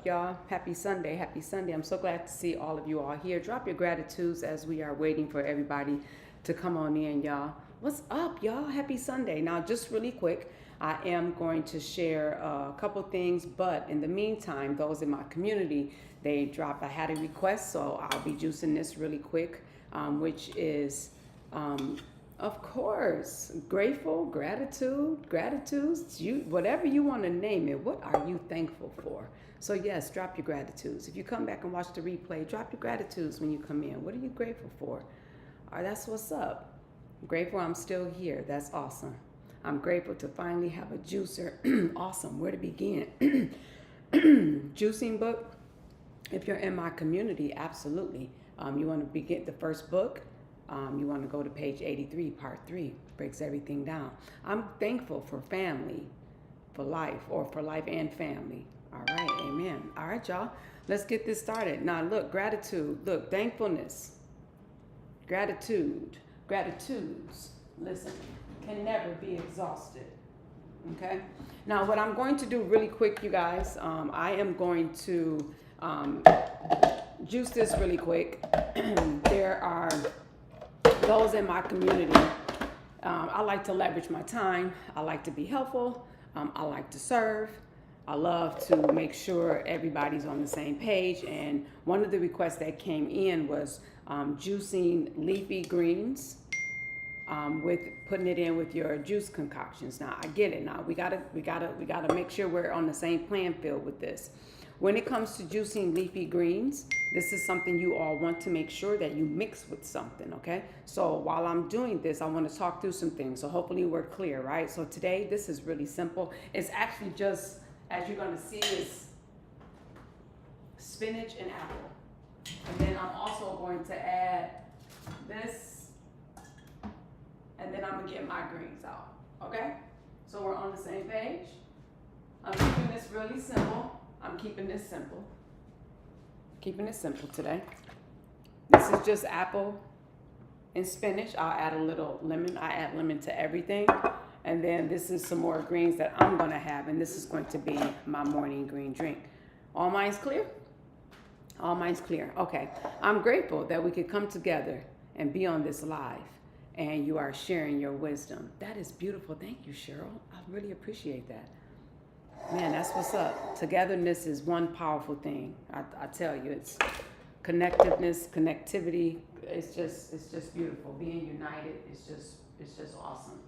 up, y'all? Happy Sunday. Happy Sunday. I'm so glad to see all of you all here. Drop your gratitudes as we are waiting for everybody to come on in, y'all. What's up, y'all? Happy Sunday. Now, just really quick, I am going to share a couple things, but in the meantime, those in my community, I had a request, so I'll be juicing this really quick, which is, of course, grateful, gratitudes, whatever you want to name it. What are you thankful for? So yes, drop your gratitudes. If you come back and watch the replay, drop your gratitudes when you come in. What are you grateful for? All right, that's what's up. I'm grateful I'm still here. That's awesome. I'm grateful to finally have a juicer. Awesome. Where to begin? Juicing book. If you're in my community, absolutely. You want to begin the first book. You want to go to page 83, part 3. Breaks everything down. I'm thankful for family, for life, or for life and family. All right, amen. All right, y'all. Let's get this started. Now, look, gratitude. Look, thankfulness. Gratitudes, listen, can never be exhausted. Okay? Now, what I'm going to do really quick, you guys, I am going to juice this really quick. There are those in my community. I like to leverage my time. I like to be helpful. I like to serve. I love to make sure everybody's on the same page. And one of the requests that came in was juicing leafy greens with putting it in with your juice concoctions. Now I get it. Now we gotta make sure we're on the same playing field with this. When it comes to juicing leafy greens, this is something you all want to make sure that you mix with something, okay? So while I'm doing this, I want to talk through some things. So hopefully we're clear, right? So today, this is really simple. It's actually just, as you're going to see, is spinach and apple. And then I'm also going to add this, and then I'm going to get my greens out, okay? So we're on the same page. I'm keeping this really simple. I'm keeping this simple. Keeping it simple today. This is just apple and spinach. I'll add a little lemon. I add lemon to everything. And then this is some more greens that I'm going to have. And this is going to be my morning green drink. All minds clear? All minds clear. Okay. I'm grateful that we could come together and be on this live. And you are sharing your wisdom. That is beautiful. Thank you, Cheryl. I really appreciate that. Man, that's what's up. Togetherness is one powerful thing. I tell you, it's connectiveness, connectivity. It's just beautiful. Being united is just awesome.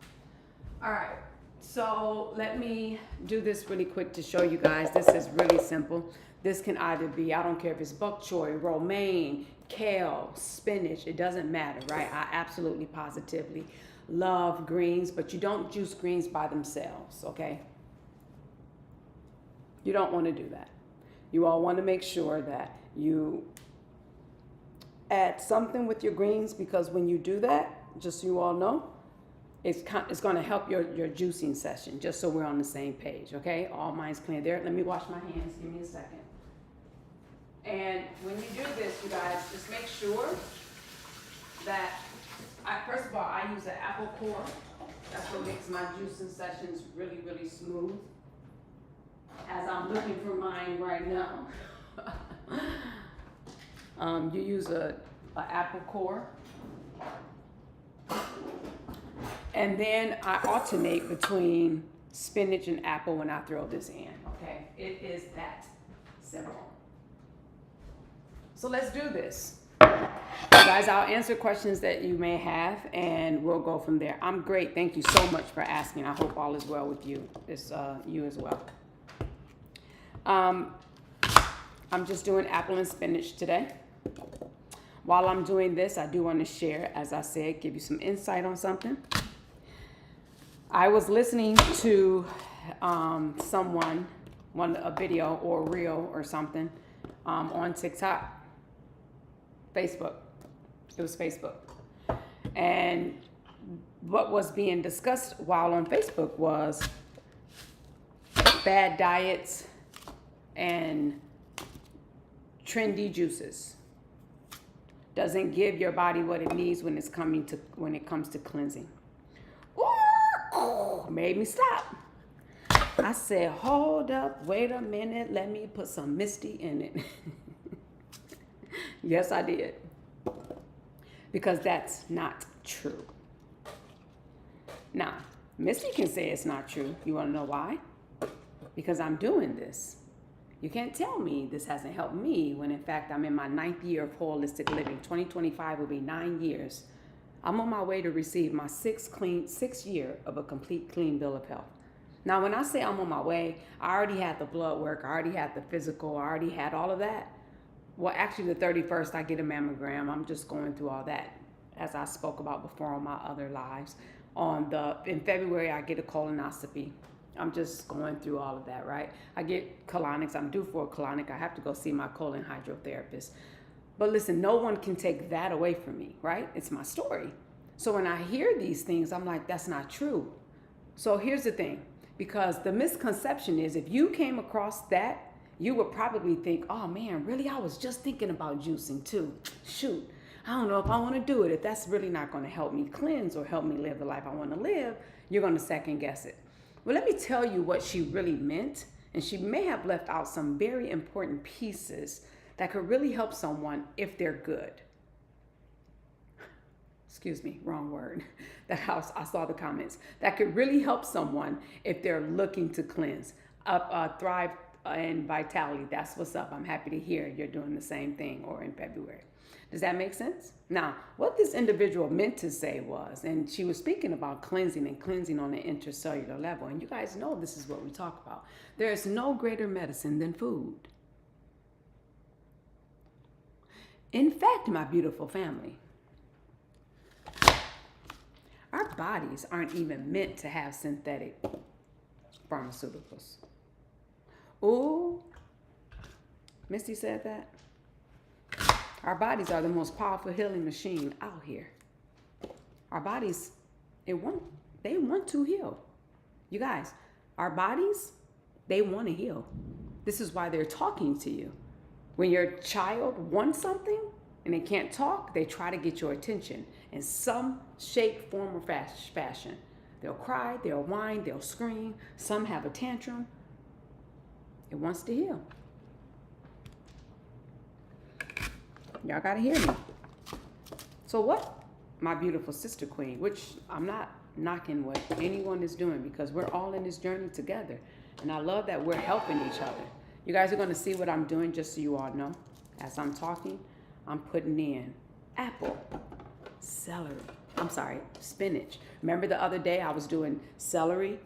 All right. So let me do this really quick to show you guys. This is really simple. This can either be, I don't care if it's bok choy, romaine, kale, spinach. It doesn't matter, right? I absolutely positively love greens, but you don't juice greens by themselves, okay? You don't want to do that. You all want to make sure that you add something with your greens, because when you do that, just so you all know, it's going to help your juicing session, just so we're on the same page, okay? All minds clear there. Let me wash my hands. Give me a second. And when you do this, you guys, just make sure that, first of all, I use an apple core. That's what makes my juicing sessions really, really smooth. As I'm looking for mine right now. You use a apple core. And then I alternate between spinach and apple when I throw this in, okay? It is that simple. So let's do this. Guys, I'll answer questions that you may have, and we'll go from there. I'm great. Thank you so much for asking. I hope all is well with you. It's you as well. I'm just doing apple and spinach today. While I'm doing this, I do want to share, as I said, give you some insight on something. I was listening to a video or reel or something on TikTok, Facebook. It was Facebook. And what was being discussed while on Facebook was bad diets and trendy juices. Doesn't give your body what it needs when it comes to cleansing. Ooh, made me stop. I said, hold up, wait a minute, let me put some Misty in it. Yes, I did. Because that's not true. Now, Misty can say it's not true. You want to know why? Because I'm doing this. You can't tell me this hasn't helped me when in fact I'm in my 9th year of holistic living. 2025 will be 9 years. I'm on my way to receive my sixth year of a complete clean bill of health. Now, when I say I'm on my way, I already had the blood work, I already had the physical, I already had all of that. Well, actually the 31st, I get a mammogram. I'm just going through all that, as I spoke about before on my other lives. In February, I get a colonoscopy. I'm just going through all of that, right? I get colonics. I'm due for a colonic. I have to go see my colon hydrotherapist. But listen, no one can take that away from me, right? It's my story. So when I hear these things, I'm like, that's not true. So here's the thing, because the misconception is if you came across that, you would probably think, oh man, really? I was just thinking about juicing too. Shoot, I don't know if I want to do it. If that's really not going to help me cleanse or help me live the life I want to live, you're going to second guess it. Well, let me tell you what she really meant, and she may have left out some very important pieces that could really help someone if they're good. Excuse me, wrong word. That house, I saw the comments. That could really help someone if they're looking to cleanse. Thrive and Vitality, that's what's up. I'm happy to hear you're doing the same thing, or in February. Does that make sense? Now, what this individual meant to say was, and she was speaking about cleansing and cleansing on an intercellular level. And you guys know this is what we talk about. There is no greater medicine than food. In fact, my beautiful family, our bodies aren't even meant to have synthetic pharmaceuticals. Ooh, Misty said that. Our bodies are the most powerful healing machine out here. Our bodies, they want to heal. You guys, our bodies, they want to heal. This is why they're talking to you. When your child wants something and they can't talk, they try to get your attention in some shape, form, or fashion. They'll cry, they'll whine, they'll scream. Some have a tantrum. It wants to heal. Y'all gotta hear me. So what my beautiful sister queen, which I'm not knocking what anyone is doing, because we're all in this journey together. And I love that we're helping each other. You guys are gonna see what I'm doing, just so you all know. As I'm talking, I'm putting in apple, celery, spinach. Remember the other day I was doing celery?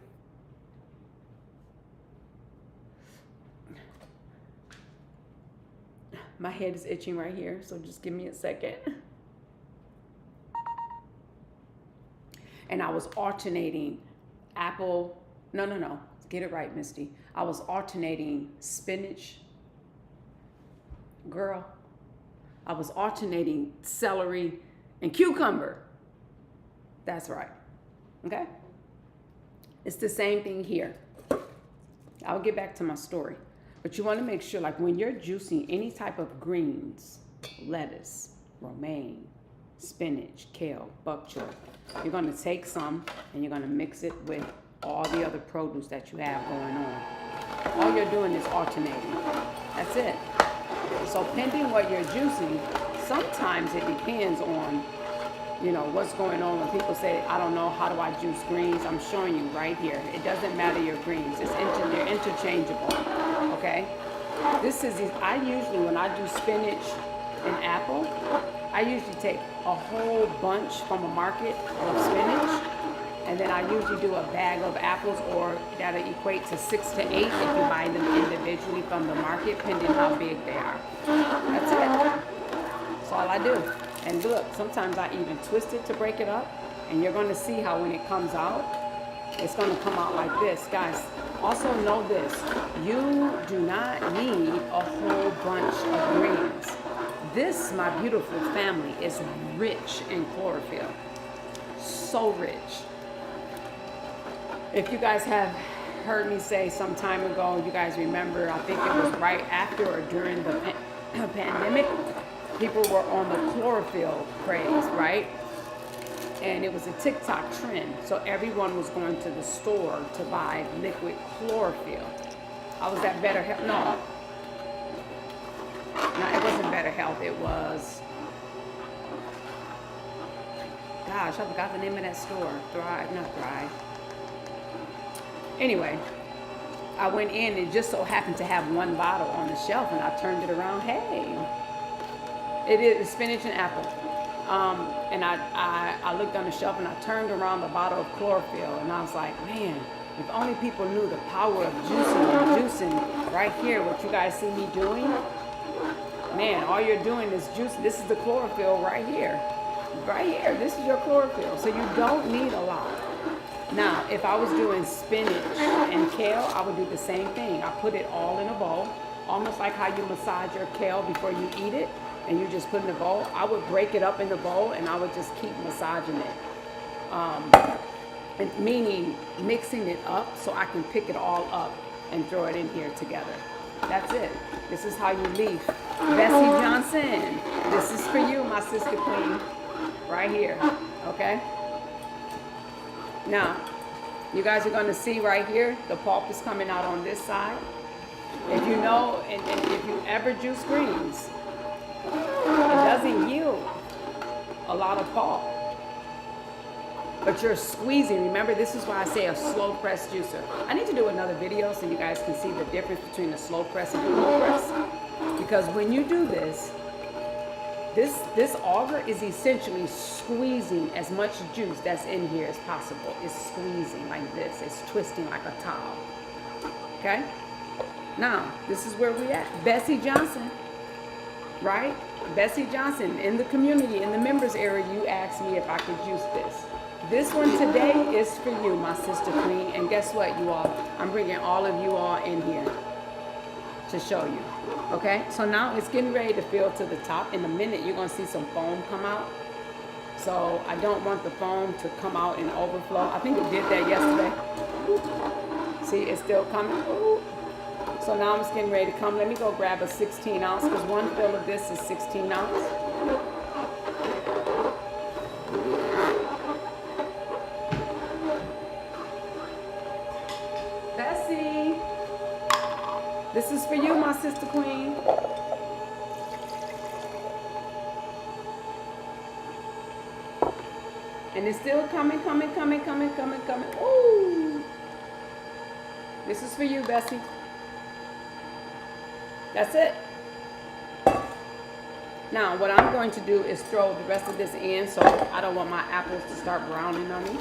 My head is itching right here, so just give me a second. And I was alternating apple, no, get it right, Misty. I was alternating spinach, girl. I was alternating celery and cucumber. That's right, okay? It's the same thing here. I'll get back to my story. But you want to make sure, like when you're juicing any type of greens, lettuce, romaine, spinach, kale, bok choy, you're going to take some and you're going to mix it with all the other produce that you have going on. All you're doing is alternating. That's it. So pending what you're juicing, sometimes it depends on, what's going on. When people say, I don't know, how do I juice greens? I'm showing you right here. It doesn't matter your greens. They're interchangeable. Okay? I usually, when I do spinach and apple, I usually take a whole bunch from a market of spinach, and then I usually do a bag of apples, or that'll equate to 6 to 8 if you buy them individually from the market, depending how big they are. That's it. That's all I do. And look, sometimes I even twist it to break it up, and you're going to see how when it comes out, it's going to come out like this. Guys, also know this. You do not need a whole bunch of greens. This, my beautiful family, is rich in chlorophyll. So rich. If you guys have heard me say some time ago, you guys remember, I think it was right after or during the pandemic, people were on the chlorophyll craze, right? and it was a TikTok trend. So everyone was going to the store to buy liquid chlorophyll. I was at Better Health. No, it wasn't Better Health. It was, gosh, I forgot the name of that store. Thrive, not Thrive. Anyway, I went in and just so happened to have one bottle on the shelf, and I turned it around. Hey, it is spinach and apple. And I looked on the shelf and I turned around the bottle of chlorophyll, and I was like, man, if only people knew the power of juicing right here, what you guys see me doing. Man, all you're doing is juicing. This is the chlorophyll right here. Right here, this is your chlorophyll. So you don't need a lot. Now, if I was doing spinach and kale, I would do the same thing. I put it all in a bowl, almost like how you massage your kale before you eat it, and you just put it in a bowl. I would break it up in the bowl, and I would just keep massaging it. Meaning mixing it up so I can pick it all up and throw it in here together. That's it. This is how you leaf. Bessie Johnson, this is for you, my sister queen, right here, okay? Now, you guys are going to see right here, the pulp is coming out on this side. If you know, and if you ever juice greens, it doesn't yield a lot of pulp. But you're squeezing. Remember, this is why I say a slow press juicer. I need to do another video so you guys can see the difference between the slow press and the cold press. Because when you do this, this auger is essentially squeezing as much juice that's in here as possible. It's squeezing like this. It's twisting like a towel. Okay? Now, this is where we at. Bessie Johnson, right? Bessie Johnson, in the community, in the members area, you asked me if I could juice this. This one today is for you, my sister queen. And guess what, you all? I'm bringing all of you all in here to show you. Okay, so now it's getting ready to fill to the top. In a minute, you're going to see some foam come out. So I don't want the foam to come out and overflow. I think it did that yesterday. See, it's still coming. Ooh. So now I'm just getting ready to come. Let me go grab a 16 ounce because one fill of this is 16 ounce. Bessie, this is for you, my sister queen. And it's still coming. Ooh. This is for you, Bessie. That's it. Now, what I'm going to do is throw the rest of this in, so I don't want my apples to start browning on me.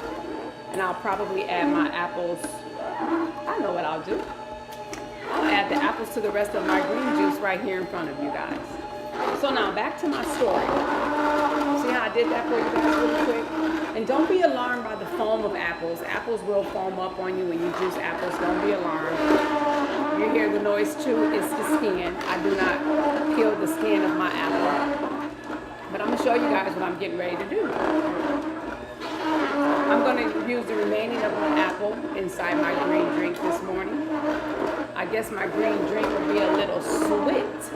And I'll probably add my apples. I know what I'll do. I'll add the apples to the rest of my green juice right here in front of you guys. So now, back to my story. See how I did that for you guys really quick? And don't be alarmed by the foam of apples. Apples will foam up on you when you juice apples. Don't be alarmed. You hear the noise too, it's the skin. I do not peel the skin of my apple. But I'm going to show you guys what I'm getting ready to do. I'm going to use the remaining of my apple inside my green drink this morning. I guess my green drink will be a little sweet.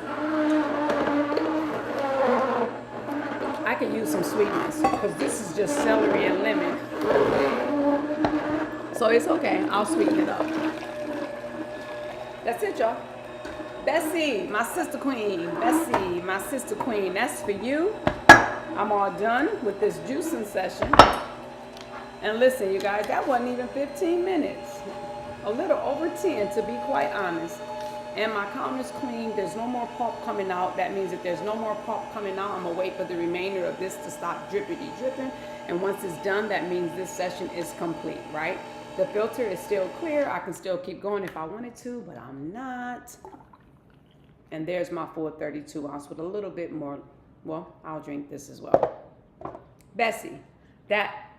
I could use some sweetness because this is just celery and lemon. So it's okay. I'll sweeten it up. That's it, y'all. Bessie, my sister queen. Bessie, my sister queen. That's for you. I'm all done with this juicing session. And listen, you guys, that wasn't even 15 minutes. A little over 10, to be quite honest. And my counter's clean. There's no more pulp coming out. That means if there's no more pulp coming out, I'm going to wait for the remainder of this to stop drippity dripping. And once it's done, that means this session is complete, right? The filter is still clear. I can still keep going if I wanted to, but I'm not. And there's my full 32 ounce with a little bit more. Well, I'll drink this as well. Bessie, that,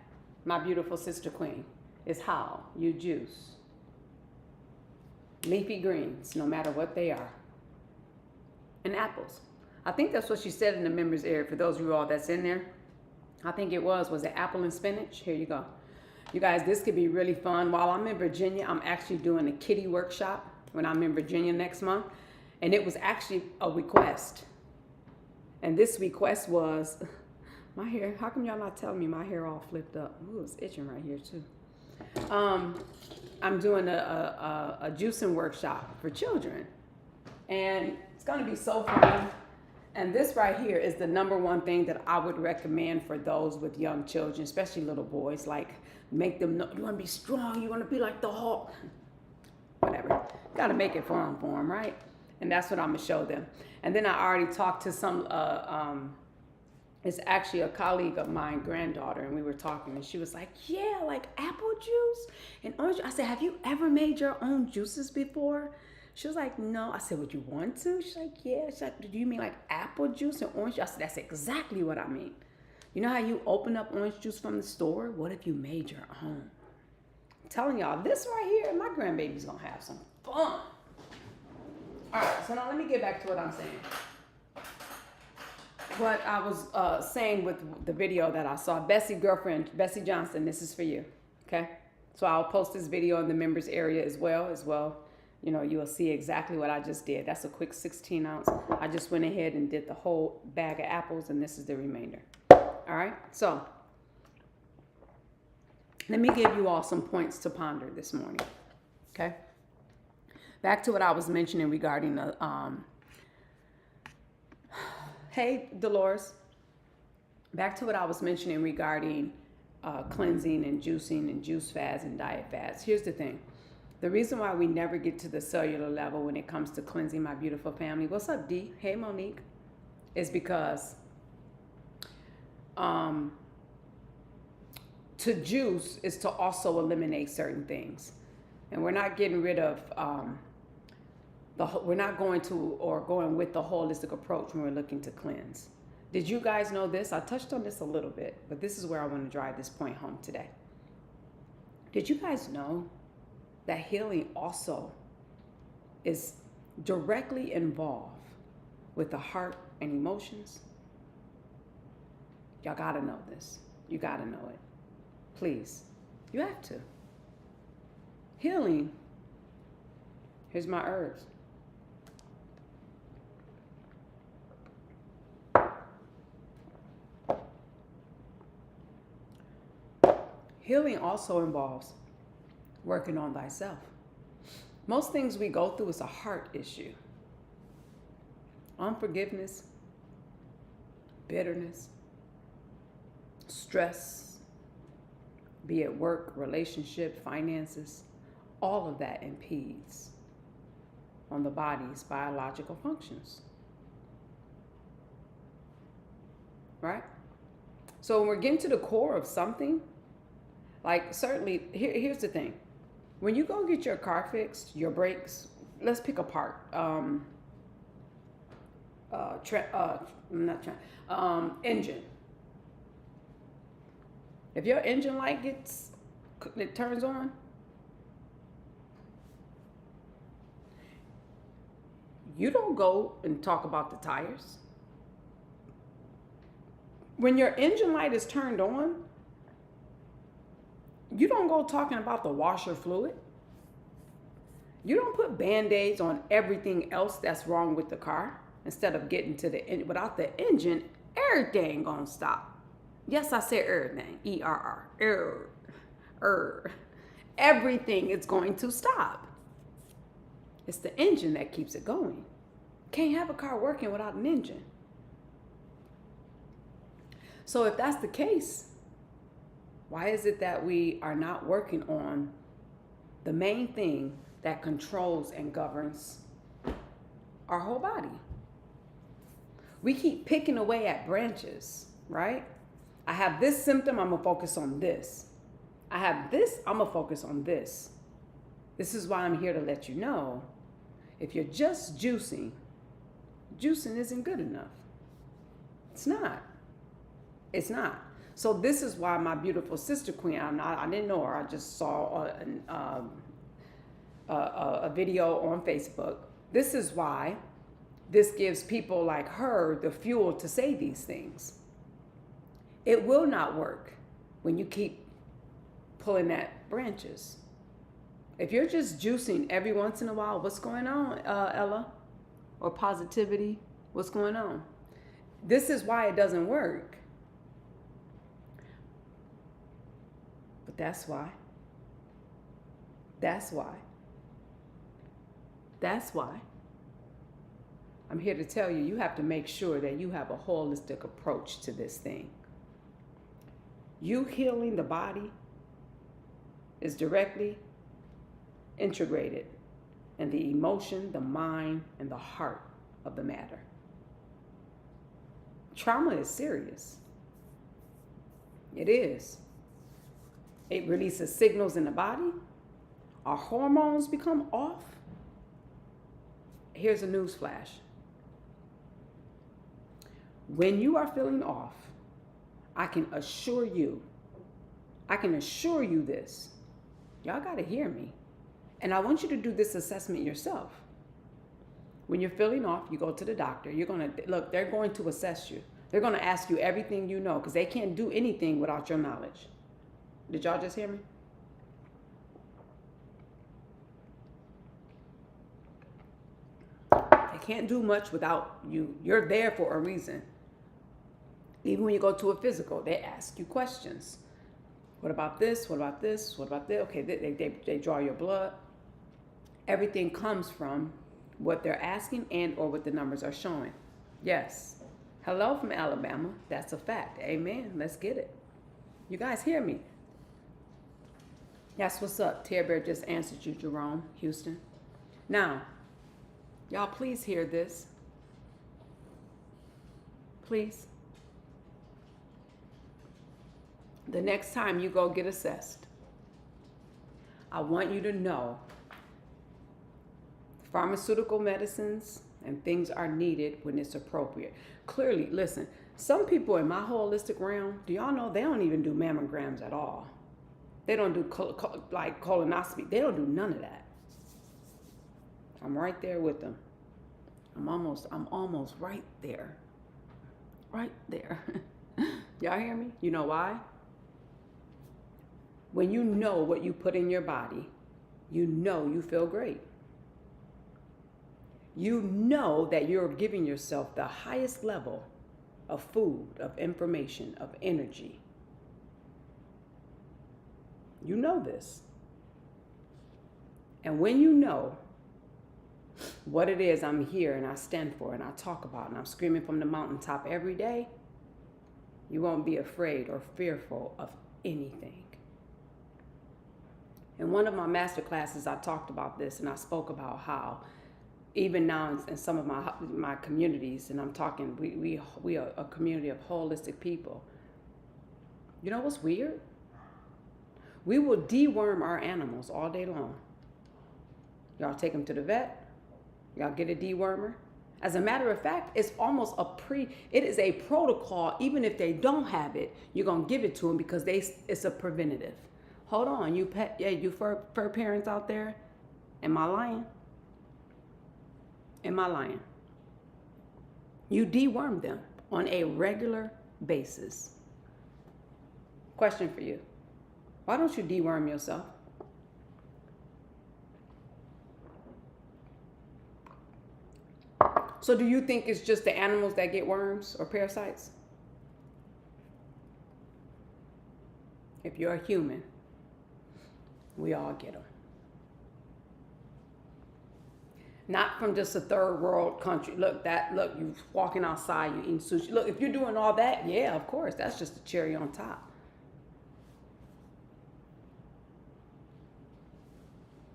my beautiful sister queen, is how you juice leafy greens, no matter what they are. And apples. I think that's what she said in the members area for those of you all that's in there. I think it was it apple and spinach? Here you go. You guys, this could be really fun. While I'm in Virginia, I'm actually doing a kitty workshop when I'm in Virginia next month. And it was actually a request. And this request was My hair, how come y'all not telling me my hair all flipped up? Ooh, it's itching right here too. I'm doing a juicing workshop for children. And it's gonna be so fun. And this right here is the number one thing that I would recommend for those with young children, especially little boys. Like, make them know you want to be strong, you want to be like the Hulk. Whatever. Got to make it fun for them, right? And that's what I'm going to show them. And then I already talked to some, it's actually a colleague of mine, granddaughter, and we were talking, and she was like, yeah, like apple juice and orange. I said, have you ever made your own juices before? She was like, no. I said, would you want to? She's like, yeah. She's like, do you mean like apple juice and orange juice? I said, that's exactly what I mean. You know how you open up orange juice from the store? What if you made your own? I'm telling y'all, this right here, my grandbaby's gonna have some fun. All right, so now let me get back to what I'm saying. What I was saying with the video that I saw, Bessie Johnson, this is for you, okay? So I'll post this video in the members area as well. You know, you'll see exactly what I just did. That's a quick 16 ounce. I just went ahead and did the whole bag of apples, and this is the remainder. All right, so let me give you all some points to ponder this morning, okay? Back to what I was mentioning regarding the, hey, Dolores. Back to what I was mentioning regarding cleansing and juicing and juice fads and diet fads. Here's the thing. The reason why we never get to the cellular level when it comes to cleansing, my beautiful family, what's up, D? Hey, Monique, is because to juice is to also eliminate certain things. And we're not getting rid of, we're not going to or going with the holistic approach when we're looking to cleanse. Did you guys know this? I touched on this a little bit, but this is where I want to drive this point home today. Did you guys know that healing also is directly involved with the heart and emotions? Y'all gotta know this. You gotta know it. Please. You have to. Healing. Here's my herbs. Healing also involves working on thyself. Most things we go through is a heart issue. Unforgiveness, bitterness, stress, be it work, relationship, finances, all of that impedes on the body's biological functions. Right? So when we're getting to the core of something, like certainly, here's the thing. When you go get your car fixed, your brakes, let's pick apart. Engine. If your engine light it turns on, you don't go and talk about the tires. When your engine light is turned on, you don't go talking about the washer fluid. You don't put Band-Aids on everything else that's wrong with the car instead of getting to the engine. Without the engine, everything gonna stop. Yes, I said everything. E-R-R. Everything is going to stop. It's the engine that keeps it going. Can't have a car working without an engine. So if that's the case, why is it that we are not working on the main thing that controls and governs our whole body? We keep picking away at branches, right? I have this symptom, I'm gonna focus on this. I have this, I'm gonna focus on this. This is why I'm here to let you know, if you're just juicing isn't good enough. It's not. It's not. So this is why my beautiful sister queen, I didn't know her, I just saw a video on Facebook. This is why this gives people like her the fuel to say these things. It will not work when you keep pulling at branches. If you're just juicing every once in a while, what's going on, Ella? Or positivity, what's going on? This is why it doesn't work. That's why. That's why. That's why. I'm here to tell you, you have to make sure that you have a holistic approach to this thing. You healing the body is directly integrated in the emotion, the mind, and the heart of the matter. Trauma is serious. It is. It releases signals in the body. Our hormones become off. Here's a news flash. When you are feeling off, I can assure you this. Y'all got to hear me. And I want you to do this assessment yourself. When you're feeling off, you go to the doctor. They're going to assess you. They're going to ask you everything you know because they can't do anything without your knowledge. Did y'all just hear me? They can't do much without you. You're there for a reason. Even when you go to a physical, they ask you questions. What about this? What about this? What about this? Okay, they draw your blood. Everything comes from what they're asking and or what the numbers are showing. Yes. Hello from Alabama. That's a fact. Amen. Let's get it. You guys hear me? That's what's up. Tear Bear just answered you, Jerome, Houston. Now, y'all please hear this. Please. The next time you go get assessed, I want you to know pharmaceutical medicines and things are needed when it's appropriate. Clearly, listen, some people in my holistic realm, do y'all know they don't even do mammograms at all? They don't do colonoscopy. They don't do none of that. I'm right there with them. I'm almost right there. Right there. Y'all hear me? You know why? When you know what you put in your body, you know you feel great. You know that you're giving yourself the highest level of food, of information, of energy. You know this. And when you know what it is I'm here and I stand for and I talk about and I'm screaming from the mountaintop every day, you won't be afraid or fearful of anything. In one of my master classes, I talked about this and I spoke about how even now in some of my communities, and I'm talking, we are a community of holistic people. You know what's weird? We will deworm our animals all day long. Y'all take them to the vet. Y'all get a dewormer. As a matter of fact, it's almost it is a protocol. Even if they don't have it, you're going to give it to them because it's a preventative. Hold on, you fur parents out there, am I lying? Am I lying? You deworm them on a regular basis. Question for you. Why don't you deworm yourself? So do you think it's just the animals that get worms or parasites? If you're a human, we all get them. Not from just a third world country. Look, you walking outside, you eating sushi. Look, if you're doing all that, yeah, of course, that's just a cherry on top.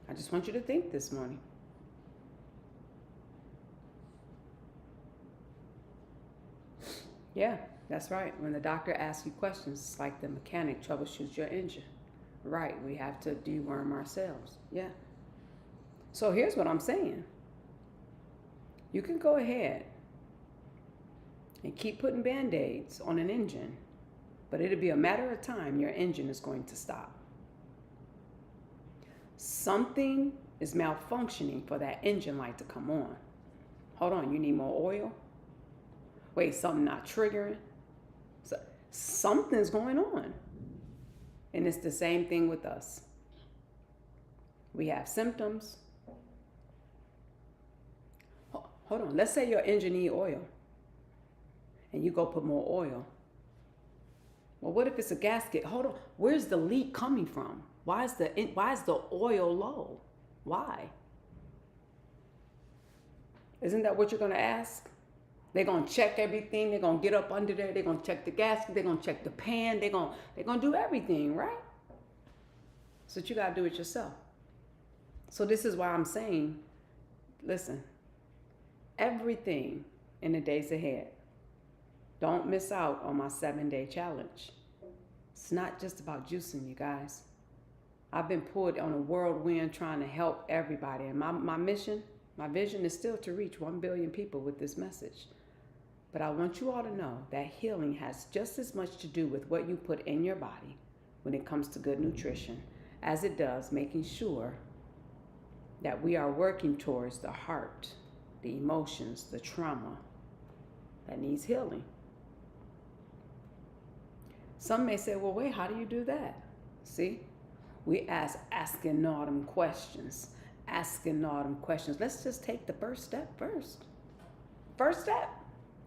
I just want you to think this morning. Yeah, that's right. When the doctor asks you questions, it's like the mechanic troubleshoots your engine. Right, we have to deworm ourselves. Yeah. So here's what I'm saying. You can go ahead and keep putting Band-Aids on an engine, but it'll be a matter of time your engine is going to stop. Something is malfunctioning for that engine light to come on. Hold on, you need more oil? Wait, something not triggering? Something's going on. And it's the same thing with us. We have symptoms. Hold on, let's say your engine needs oil and you go put more oil. Well, what if it's a gasket? Hold on. Where's the leak coming from? Why is the oil low? Why? Isn't that what you're going to ask? They're going to check everything. They're going to get up under there. They're going to check the gasket. They're going to check the pan. They're going to do everything, right? So you got to do it yourself. So this is why I'm saying, listen, everything in the days ahead. Don't miss out on my 7-day challenge. It's not just about juicing, you guys. I've been pulled on a whirlwind trying to help everybody. And my mission, my vision is still to reach 1 billion people with this message. But I want you all to know that healing has just as much to do with what you put in your body when it comes to good nutrition as it does making sure that we are working towards the heart, the emotions, the trauma that needs healing. Some may say, well, wait, how do you do that? See, we asking all them questions. Let's just take the first step first. First step.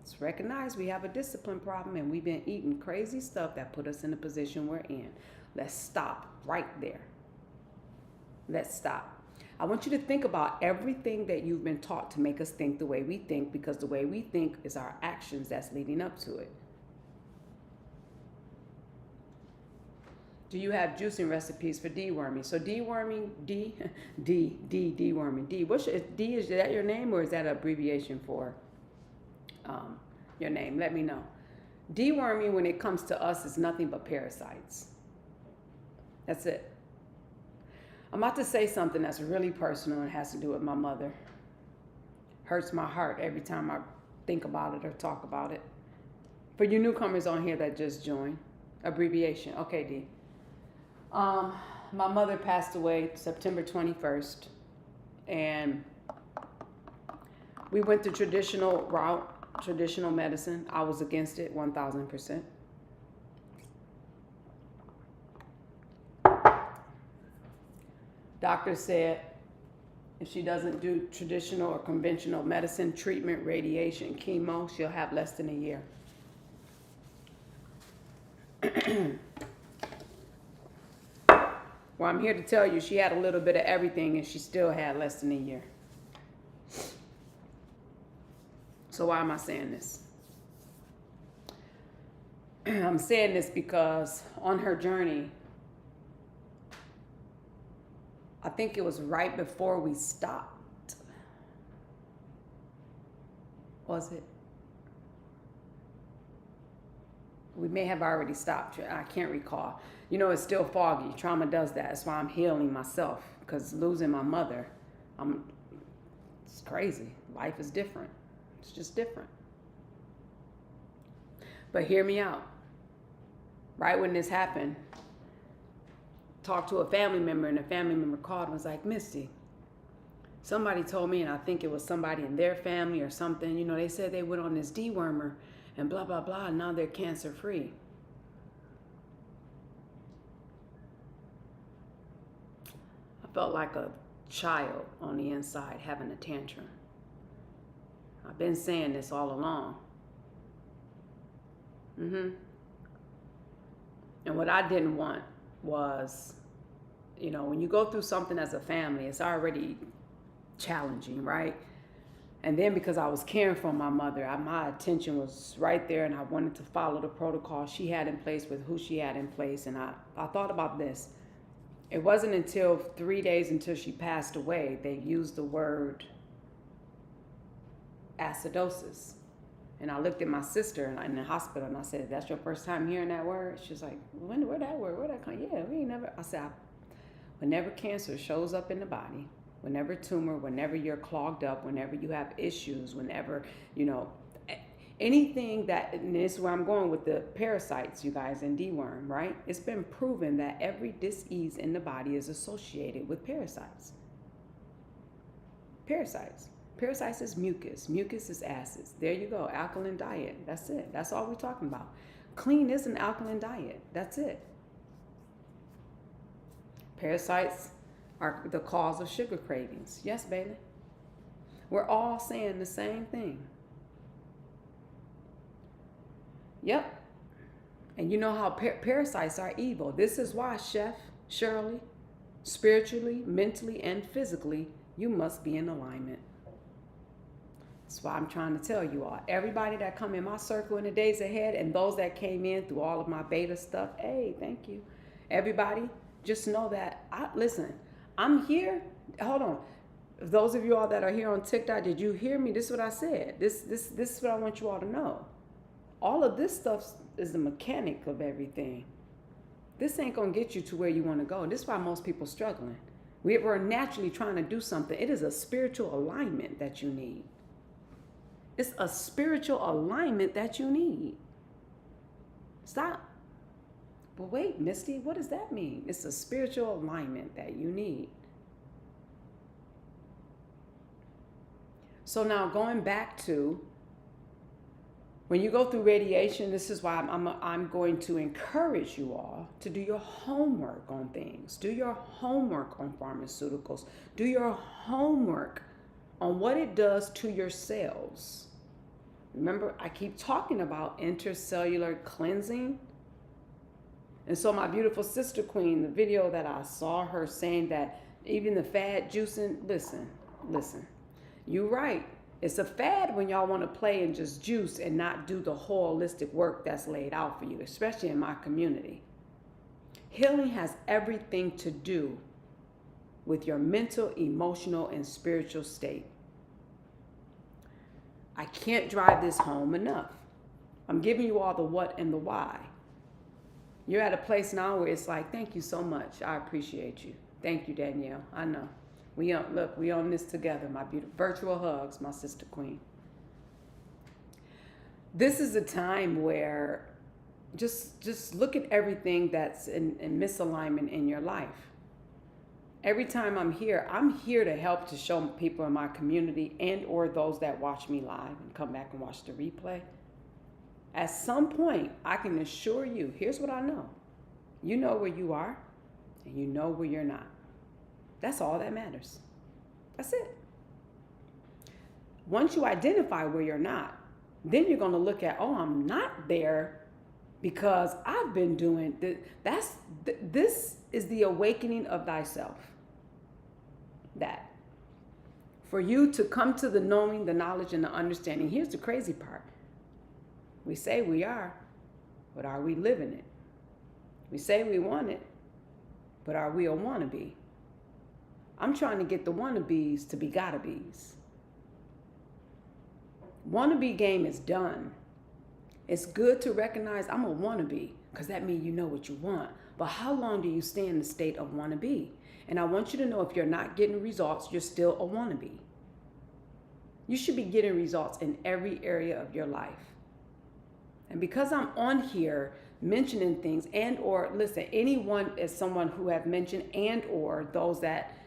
Let's recognize we have a discipline problem and we've been eating crazy stuff that put us in the position we're in. Let's stop right there. Let's stop. I want you to think about everything that you've been taught to make us think the way we think, because the way we think is our actions that's leading up to it. Do you have juicing recipes for deworming? So deworming, deworming. Is that your name or is that an abbreviation for your name? Let me know. Deworming, when it comes to us, is nothing but parasites. That's it. I'm about to say something that's really personal and has to do with my mother. Hurts my heart every time I think about it or talk about it. For you newcomers on here that just joined, abbreviation. Okay, D. My mother passed away September 21st, and we went the traditional route, traditional medicine. I was against it 1,000%. Doctor said if she doesn't do traditional or conventional medicine, treatment, radiation, chemo, she'll have less than a year. Well, I'm here to tell you she had a little bit of everything and she still had less than a year. So why am I saying this? I'm saying this because on her journey, I think it was right before we stopped. Was it? We may have already stopped. I can't recall. You know, it's still foggy. Trauma does that. That's why I'm healing myself, because losing my mother, it's crazy. Life is different. It's just different. But hear me out. Right when this happened, talked to a family member, and a family member called and was like, Misty, somebody told me, and I think it was somebody in their family or something, you know, they said they went on this dewormer and blah, blah, blah, and now they're cancer free. I felt like a child on the inside having a tantrum. I've been saying this all along. And what I didn't want was, you know, when you go through something as a family, it's already challenging, right? And then because I was caring for my mother, my attention was right there, and I wanted to follow the protocol she had in place with who she had in place. And I thought about this. It wasn't until 3 days until she passed away, they used the word acidosis. And I looked at my sister in the hospital and I said, that's your first time hearing that word? She was like, where that word? Where that come? Yeah, we ain't never. I said, whenever cancer shows up in the body, whenever tumor, whenever you're clogged up, whenever you have issues, whenever, you know, anything that, and this is where I'm going with the parasites, you guys, and deworm, right? It's been proven that every disease in the body is associated with parasites. Parasites. Parasites is mucus. Mucus is acids. There you go. Alkaline diet. That's it. That's all we're talking about. Clean is an alkaline diet. That's it. Parasites are the cause of sugar cravings. Yes, Bailey. We're all saying the same thing. Yep. And you know how parasites are evil. This is why, Chef Shirley, spiritually, mentally, and physically, you must be in alignment. That's why I'm trying to tell you all. Everybody that come in my circle in the days ahead, and those that came in through all of my beta stuff, hey, thank you. Everybody, just know that, listen, I'm here. Hold on. Those of you all that are here on TikTok, did you hear me? This is what I said. This is what I want you all to know. All of this stuff is the mechanic of everything. This ain't going to get you to where you want to go. This is why most people struggling. We're naturally trying to do something. It is a spiritual alignment that you need. It's a spiritual alignment that you need. Stop. But wait, Misty, what does that mean? It's a spiritual alignment that you need. So now going back to when you go through radiation, this is why I'm going to encourage you all to do your homework on things. Do your homework on pharmaceuticals. Do your homework on what it does to your cells. Remember, I keep talking about intercellular cleansing. And so my beautiful sister queen, the video that I saw her saying that even the fad juicing, listen, you're right. It's a fad when y'all want to play and just juice and not do the holistic work that's laid out for you, especially in my community. Healing has everything to do with your mental, emotional, and spiritual state. I can't drive this home enough. I'm giving you all the what and the why. You're at a place now where it's like, thank you so much. I appreciate you. Thank you, Danielle. I know. We on this together, my beautiful virtual hugs, my sister queen. This is a time where just look at everything that's in misalignment in your life. Every time I'm here to help to show people in my community and or those that watch me live and come back and watch the replay. At some point, I can assure you, here's what I know. You know where you are and you know where you're not. That's all that matters. That's it. Once you identify where you're not, then you're going to look at, oh, I'm not there because I've been doing this. This is the awakening of thyself. That. For you to come to the knowing, the knowledge, and the understanding. Here's the crazy part. We say we are, but are we living it? We say we want it, but are we a wannabe? I'm trying to get the wannabes to be gotta-bees. Wannabe game is done. It's good to recognize I'm a wannabe because that means you know what you want. But how long do you stay in the state of wannabe? And I want you to know if you're not getting results, you're still a wannabe. You should be getting results in every area of your life. And because I'm on here mentioning things and or listen, anyone is someone who have mentioned and or those that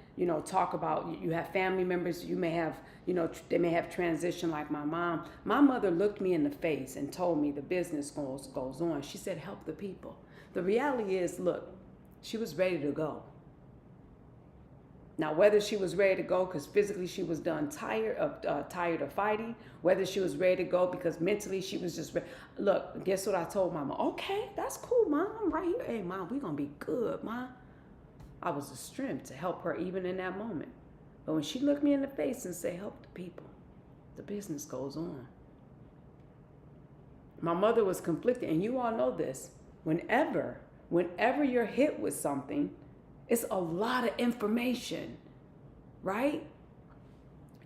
talk about, you have family members, you may have, they may have transitioned like my mom. My mother looked me in the face and told me the business goes on. She said, help the people. The reality is, look, she was ready to go. Now, whether she was ready to go because physically she was tired of fighting, whether she was ready to go because mentally she was just ready. Look, guess what I told Mama? Okay, that's cool, Mom. I'm right here. Hey, Mom, we're going to be good, Mom. I was the strength to help her even in that moment. But when she looked me in the face and said, help the people, the business goes on. My mother was conflicted, and you all know this. Whenever you're hit with something, it's a lot of information, right?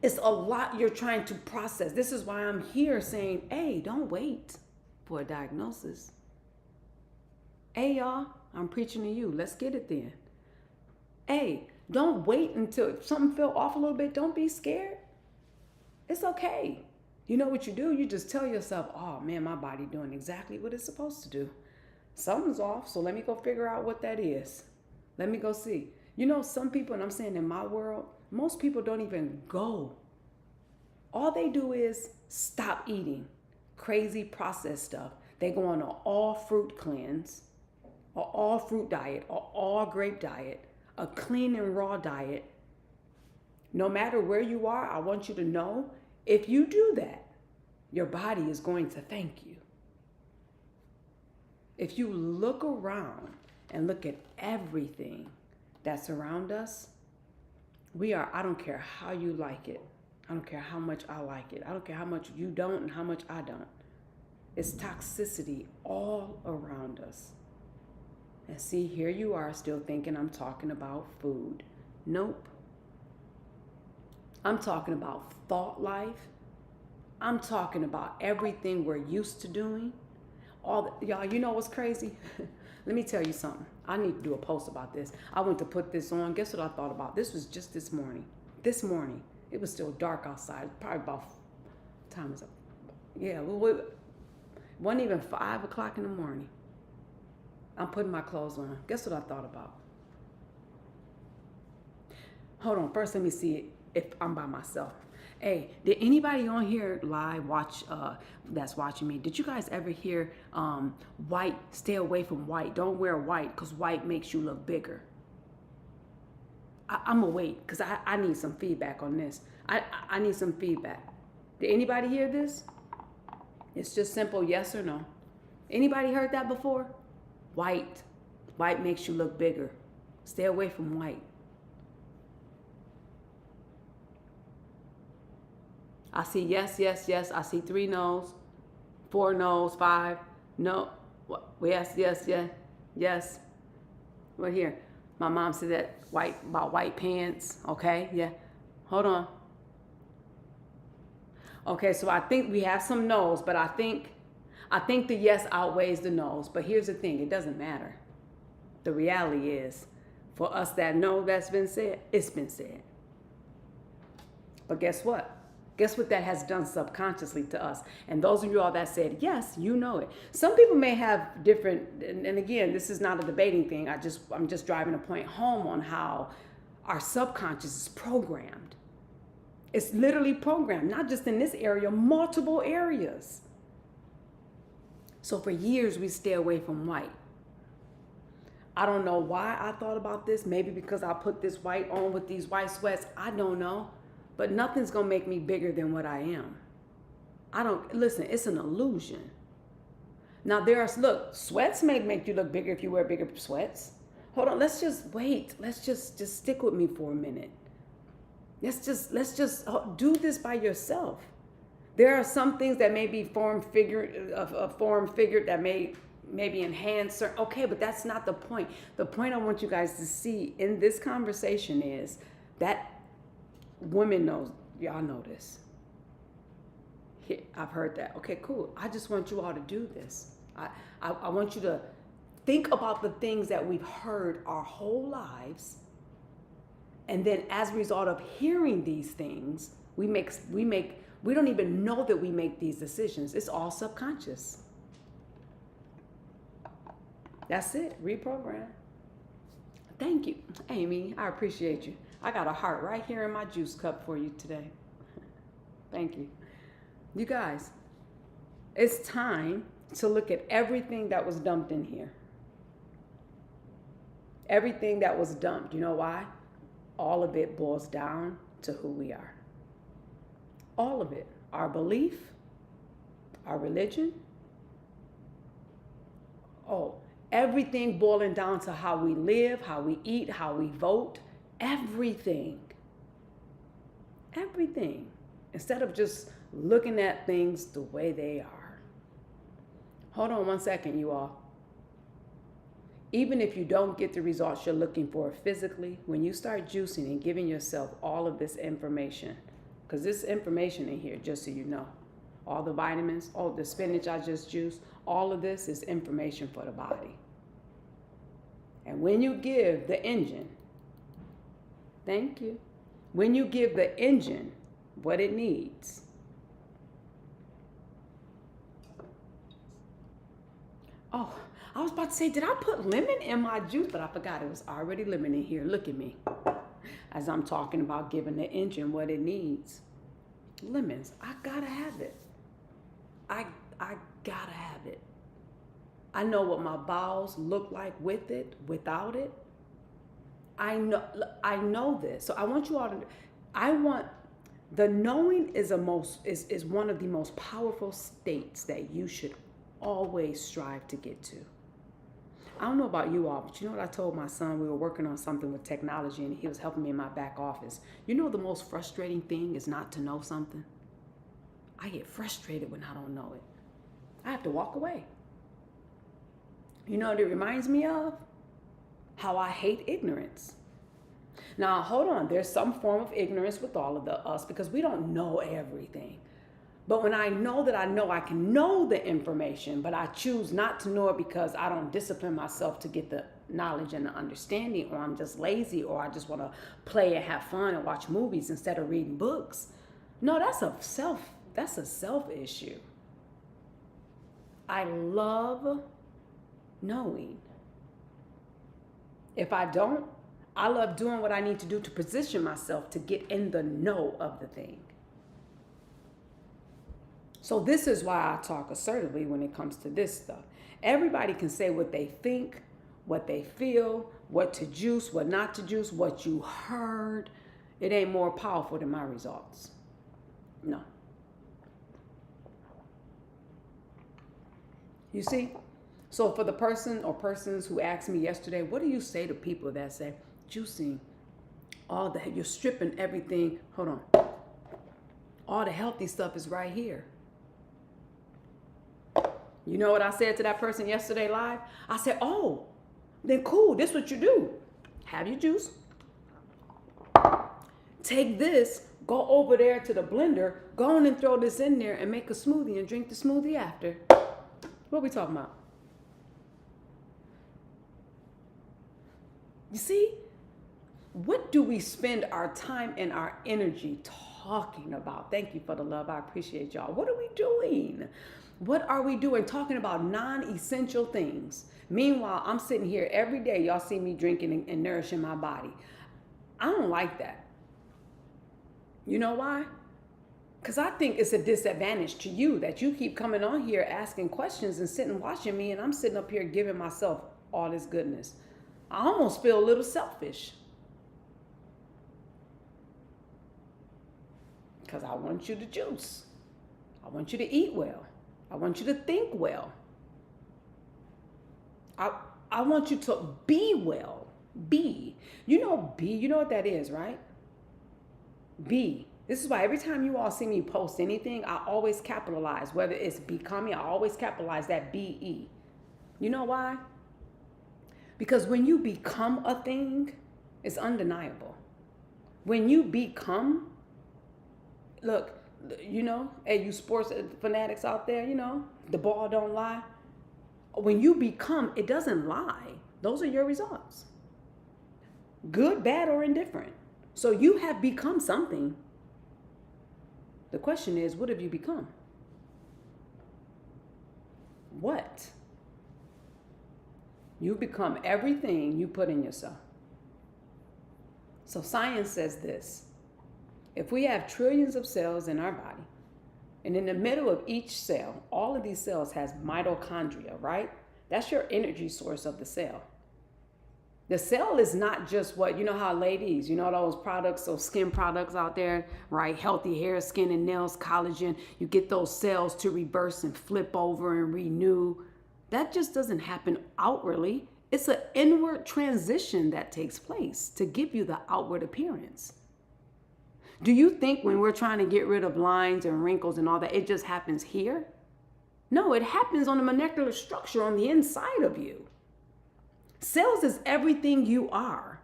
It's a lot you're trying to process. This is why I'm here saying, hey, don't wait for a diagnosis. Hey, y'all, I'm preaching to you. Let's get it then. Hey, don't wait until something feel off a little bit. Don't be scared. It's okay. You know what you do? You just tell yourself, oh man, my body doing exactly what it's supposed to do. Something's off, so let me go figure out what that is. Let me go see. Some people, and I'm saying in my world, most people don't even go. All they do is stop eating crazy processed stuff. They go on an all fruit cleanse, an all fruit diet, an all grape diet, a clean and raw diet. No matter where you are, I want you to know, if you do that, your body is going to thank you. If you look around and look at everything that's around us, I don't care how you like it. I don't care how much I like it. I don't care how much you don't and how much I don't. It's toxicity all around us. And see, here you are still thinking I'm talking about food. Nope. I'm talking about thought life. I'm talking about everything we're used to doing. Y'all, you know what's crazy? Let me tell you something. I need to do a post about this. I went to put this on. Guess what I thought about? This was just this morning. This morning. It was still dark outside. Probably about, time is up. Yeah, it wasn't even 5 o'clock in the morning. I'm putting my clothes on. Guess what I thought about? Hold on. First, let me see if I'm by myself. Hey, did anybody on here live watch, that's watching me, did you guys ever hear white, stay away from white, don't wear white because white makes you look bigger? I'm gonna wait because I need some feedback on this. I need some feedback. Did anybody hear this? It's just simple yes or no. Anybody heard that before? White makes you look bigger. Stay away from white. I see yes, yes, yes. I see 3 no's, 4 no's, 5 no. Yes, yes, yes, yes. Right here. My mom said that about white pants. Okay, yeah. Hold on. Okay, so I think we have some no's, but I think the yes outweighs the no's. But here's the thing: it doesn't matter. The reality is, for us that no that's been said, it's been said. But guess what? Guess what that has done subconsciously to us? And those of you all that said, yes, you know it. Some people may have different, and again, this is not a debating thing. I'm just driving a point home on how our subconscious is programmed. It's literally programmed, not just in this area, multiple areas. So for years, we stay away from white. I don't know why I thought about this. Maybe because I put this white on with these white sweats. I don't know. But nothing's going to make me bigger than what I am. Listen, it's an illusion. Now look, sweats may make you look bigger if you wear bigger sweats. Hold on, let's just wait. Let's just stick with me for a minute. Let's just do this by yourself. There are some things that may be form figured that may maybe enhance. Okay, but that's not the point. The point I want you guys to see in this conversation is that women knows, y'all know this. I've heard that. Okay, cool. I just want you all to do this. I want you to think about the things that we've heard our whole lives. And then as a result of hearing these things, we don't even know that we make these decisions. It's all subconscious. That's it. Reprogram. Thank you, Amy. I appreciate you. I got a heart right here in my juice cup for you today. Thank you. You guys, it's time to look at everything that was dumped in here. Everything that was dumped. You know why? All of it boils down to who we are. All of it. Our belief, our religion. Everything boiling down to how we live, how we eat, how we vote. Everything. Instead of just looking at things the way they are. Hold on one second, you all. Even if you don't get the results you're looking for physically, when you start juicing and giving yourself all of this information, because this information in here, just so you know, all the vitamins, all the spinach I just juiced, all of this is information for the body. And when you give the engine, thank you. When you give the engine what it needs, I was about to say, did I put lemon in my juice? But I forgot it was already lemon in here. Look at me. As I'm talking about giving the engine what it needs. Lemons, I gotta have it. I gotta have it. I know what my bowels look like with it, without it. I know this. So I want you all to, the knowing is one of the most powerful states that you should always strive to get to. I don't know about you all, but you know what I told my son? We were working on something with technology and he was helping me in my back office. You know, the most frustrating thing is not to know something. I get frustrated when I don't know it. I have to walk away. You know what it reminds me of? How I hate ignorance. Now, hold on. There's some form of ignorance with all of us because we don't know everything. But when I know that I can know the information, but I choose not to know it because I don't discipline myself to get the knowledge and the understanding, or I'm just lazy, or I just want to play and have fun and watch movies instead of reading books. No, that's a self issue. I love knowing. If I don't, I love doing what I need to do to position myself to get in the know of the thing. So this is why I talk assertively when it comes to this stuff. Everybody can say what they think, what they feel, what to juice, what not to juice, what you heard. It ain't more powerful than my results. No. You see? So for the person or persons who asked me yesterday, what do you say to people that say, juicing, you're stripping everything, hold on, all the healthy stuff is right here. You know what I said to that person yesterday live? I said, oh, then cool, this is what you do. Have your juice. Take this, go over there to the blender, go on and throw this in there and make a smoothie and drink the smoothie after. What are we talking about? You see, what do we spend our time and our energy talking about? Thank you for the love. I appreciate y'all. What are we doing? What are we doing? Talking about non-essential things. Meanwhile, I'm sitting here every day. Y'all see me drinking and nourishing my body. I don't like that. You know why? Because I think it's a disadvantage to you that you keep coming on here asking questions and sitting watching me, and I'm sitting up here giving myself all this goodness. I almost feel a little selfish. Because I want you to juice. I want you to eat well. I want you to think well. I want you to be well. Be. You know what that is, right? Be. This is why every time you all see me post anything, I always capitalize. Whether it's becoming, I always capitalize that BE. You know why? Because when you become a thing, it's undeniable. When you become, look, you know, hey, you sports fanatics out there, you know, the ball don't lie. When you become, it doesn't lie. Those are your results. Good, bad, or indifferent. So you have become something. The question is, what have you become? What? You become everything you put in yourself. So science says this. If we have trillions of cells in our body, and in the middle of each cell, all of these cells has mitochondria, right? That's your energy source of the cell. The cell is not just what, you know how ladies, you know those products, those skin products out there, right? Healthy hair, skin and nails, collagen. You get those cells to reverse and flip over and renew. That just doesn't happen outwardly. It's an inward transition that takes place to give you the outward appearance. Do you think when we're trying to get rid of lines and wrinkles and all that, it just happens here? No, it happens on the molecular structure on the inside of you. Cells is everything you are.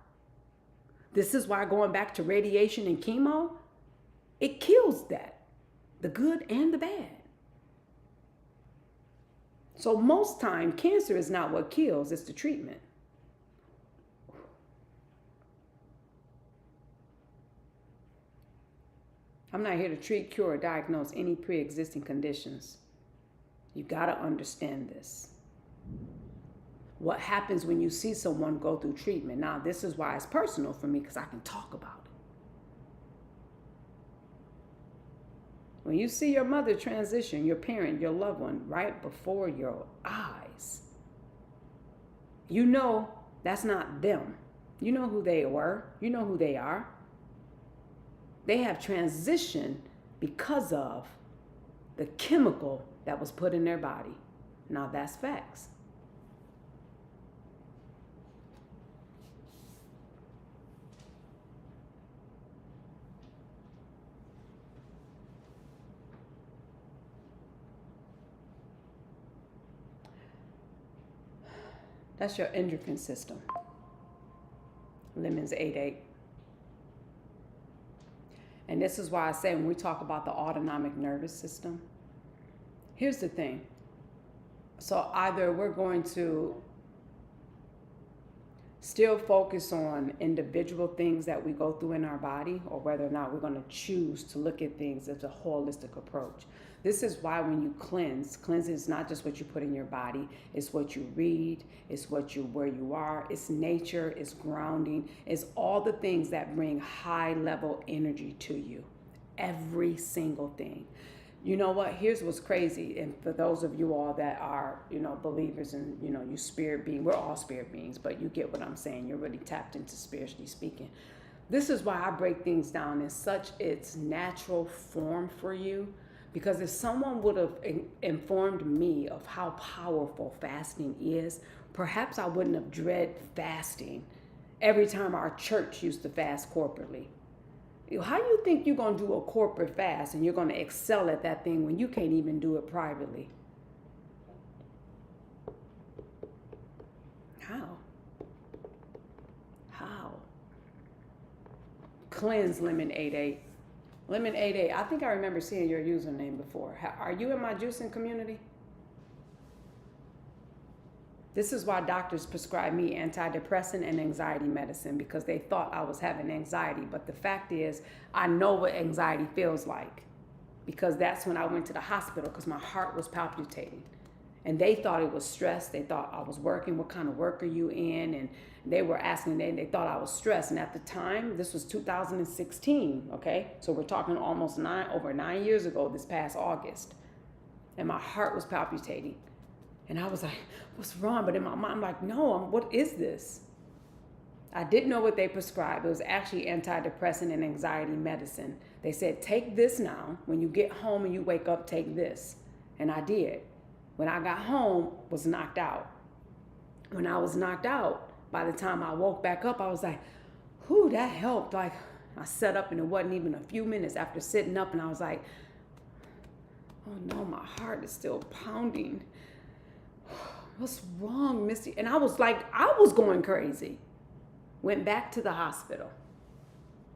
This is why going back to radiation and chemo, it kills that, the good and the bad. So most time, cancer is not what kills, it's the treatment. I'm not here to treat, cure, or diagnose any pre-existing conditions. You got to understand this. What happens when you see someone go through treatment? Now, this is why it's personal for me, because I can talk about it. When you see your mother transition, your parent, your loved one, right before your eyes, you know that's not them. You know who they were. You know who they are. They have transitioned because of the chemical that was put in their body. Now that's facts. That's your endocrine system. Lemon's 8-8. And this is why I say when we talk about the autonomic nervous system, here's the thing. So either we're going to still focus on individual things that we go through in our body, or whether or not we're going to choose to look at things as a holistic approach. This is why when you cleanse is not just what you put in your body, it's what you read, it's where you are, it's nature, it's grounding, it's all the things that bring high level energy to you. Every single thing. You know what? Here's what's crazy. And for those of you all that are, believers in, you spirit being, we're all spirit beings, but you get what I'm saying. You're really tapped into spiritually speaking. This is why I break things down in such its natural form for you. Because if someone would have informed me of how powerful fasting is, perhaps I wouldn't have dread fasting every time our church used to fast corporately. How do you think you're going to do a corporate fast and you're going to excel at that thing when you can't even do it privately? How? Cleanse Lemon 8-8. Lemon 8-8. I think I remember seeing your username before. Are you in my juicing community? This is why doctors prescribe me antidepressant and anxiety medicine, because they thought I was having anxiety. But the fact is, I know what anxiety feels like, because that's when I went to the hospital because my heart was palpitating. And they thought it was stress. They thought I was working. What kind of work are you in? And they were asking, they thought I was stressed. And at the time, this was 2016, okay? So we're talking almost over 9 years ago, this past August. And my heart was palpitating. And I was like, what's wrong? But in my mind, I'm like, no, what is this? I didn't know what they prescribed. It was actually antidepressant and anxiety medicine. They said, take this now. When you get home and you wake up, take this. And I did. When I got home, was knocked out. When I was knocked out, by the time I woke back up, I was like, whew, that helped. Like, I sat up and it wasn't even a few minutes after sitting up, and I was like, oh no, my heart is still pounding. What's wrong, Missy? And I was going crazy. Went back to the hospital.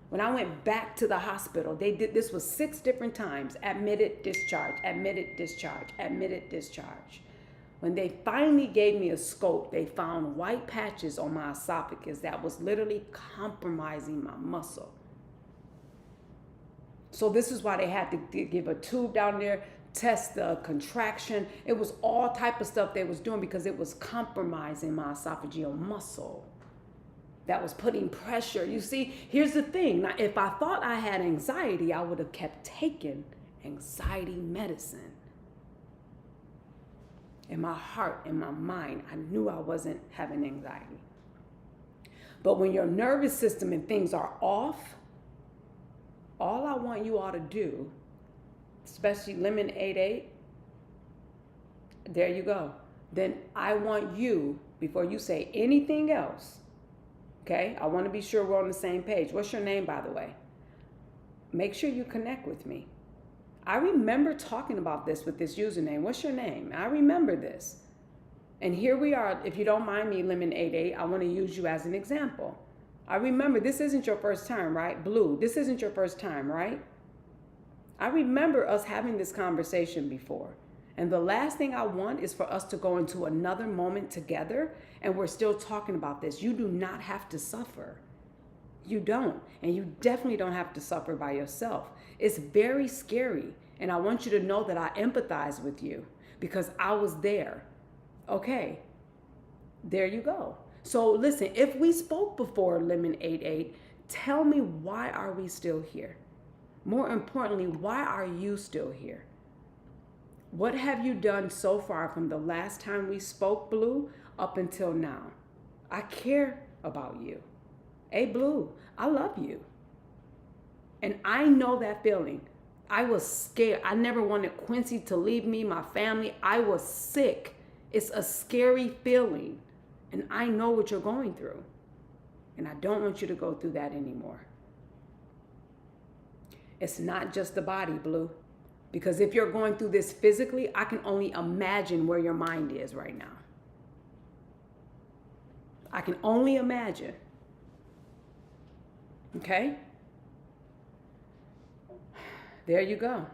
When I went back to the hospital, this was 6 different times. Admitted, discharge, admitted, discharge, admitted, discharge. When they finally gave me a scope, they found white patches on my esophagus that was literally compromising my muscle. So this is why they had to give a tube down there, test the contraction. It was all type of stuff they was doing because it was compromising my esophageal muscle. That was putting pressure. You see, here's the thing. Now, if I thought I had anxiety, I would have kept taking anxiety medicine. In my heart, in my mind, I knew I wasn't having anxiety. But when your nervous system and things are off, all I want you all to do, especially Lemon 8-8, there you go. Then I want you, before you say anything else, okay, I want to be sure we're on the same page. What's your name, by the way? Make sure you connect with me. I remember talking about this with this username. What's your name? I remember this. And here we are. If you don't mind me, Lemon 8-8, I want to use you as an example. I remember this isn't your first time, right? Blue, this isn't your first time, right? I remember us having this conversation before. And the last thing I want is for us to go into another moment together and we're still talking about this. You do not have to suffer. You don't. And you definitely don't have to suffer by yourself. It's very scary. And I want you to know that I empathize with you because I was there. Okay, there you go. So listen, if we spoke before, Lemon 8-8, tell me, why are we still here? More importantly, why are you still here? What have you done so far from the last time we spoke, Blue, up until now? I care about you. Hey, Blue, I love you. And I know that feeling. I was scared. I never wanted Quincy to leave me, my family. I was sick. It's a scary feeling. And I know what you're going through. And I don't want you to go through that anymore. It's not just the body, Blue. Because if you're going through this physically, I can only imagine where your mind is right now. I can only imagine. Okay? There you go.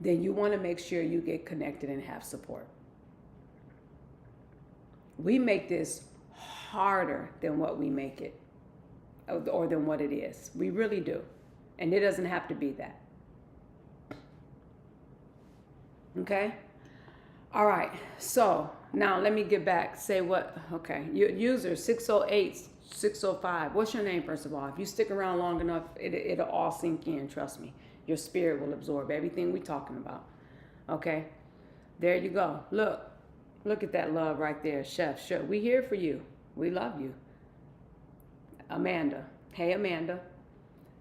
Then you want to make sure you get connected and have support. We make this harder than what we make it, or than what it is. We really do. And it doesn't have to be that. Okay? All right. So now let me get back. Say what? Okay. User 608-605. What's your name, first of all? If you stick around long enough, it'll all sink in. Trust me. Your spirit will absorb everything we're talking about. Okay? There you go. Look at that love right there, Chef. Sure. We here for you. We love you. Amanda. Hey, Amanda.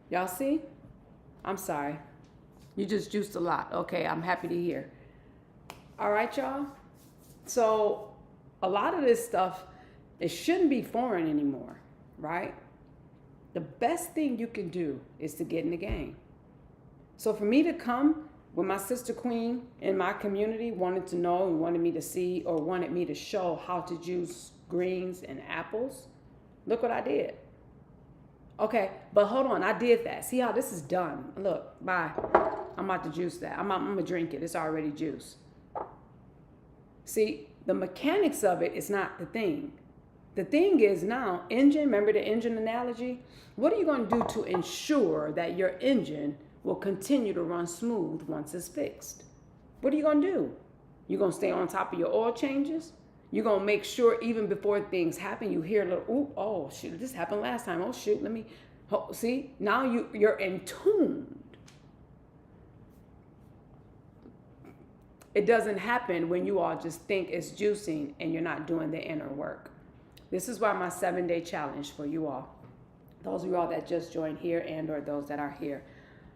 Y'all see? I'm sorry. You just juiced a lot. Okay, I'm happy to hear. All right, y'all. So a lot of this stuff, it shouldn't be foreign anymore, right? The best thing you can do is to get in the game. So for me to come, when my sister queen in my community wanted to know and wanted me to see or wanted me to show how to juice greens and apples, look what I did. Okay, but hold on, I did that. See how this is done? Look, bye. I'm about to juice that. I'm gonna drink it. It's already juice. See, the mechanics of it is not the thing. The thing is now, engine, remember the engine analogy? What are you gonna do to ensure that your engine will continue to run smooth once it's fixed? What are you gonna do? You gonna stay on top of your oil changes? You're gonna make sure even before things happen, you hear a little, ooh, oh shoot, this happened last time. Oh shoot, let me, see, now you're in tune. It doesn't happen when you all just think it's juicing and you're not doing the inner work. This is why my 7-day challenge for you all, those of you all that just joined here and or those that are here,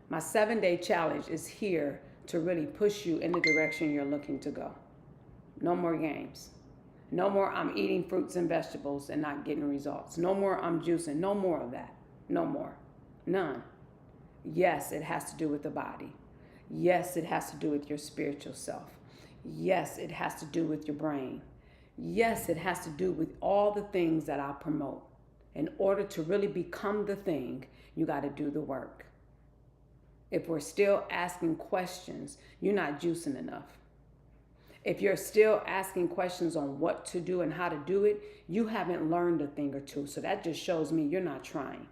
my 7-day challenge is here to really push you in the direction you're looking to go. No more games. No more I'm eating fruits and vegetables and not getting results. No more I'm juicing. No more of that. No more. None. Yes, it has to do with the body. Yes, it has to do with your spiritual self. Yes, it has to do with your brain. Yes, it has to do with all the things that I promote. In order to really become the thing, you got to do the work. If we're still asking questions, you're not juicing enough. If you're still asking questions on what to do and how to do it, you haven't learned a thing or two. So that just shows me you're not trying,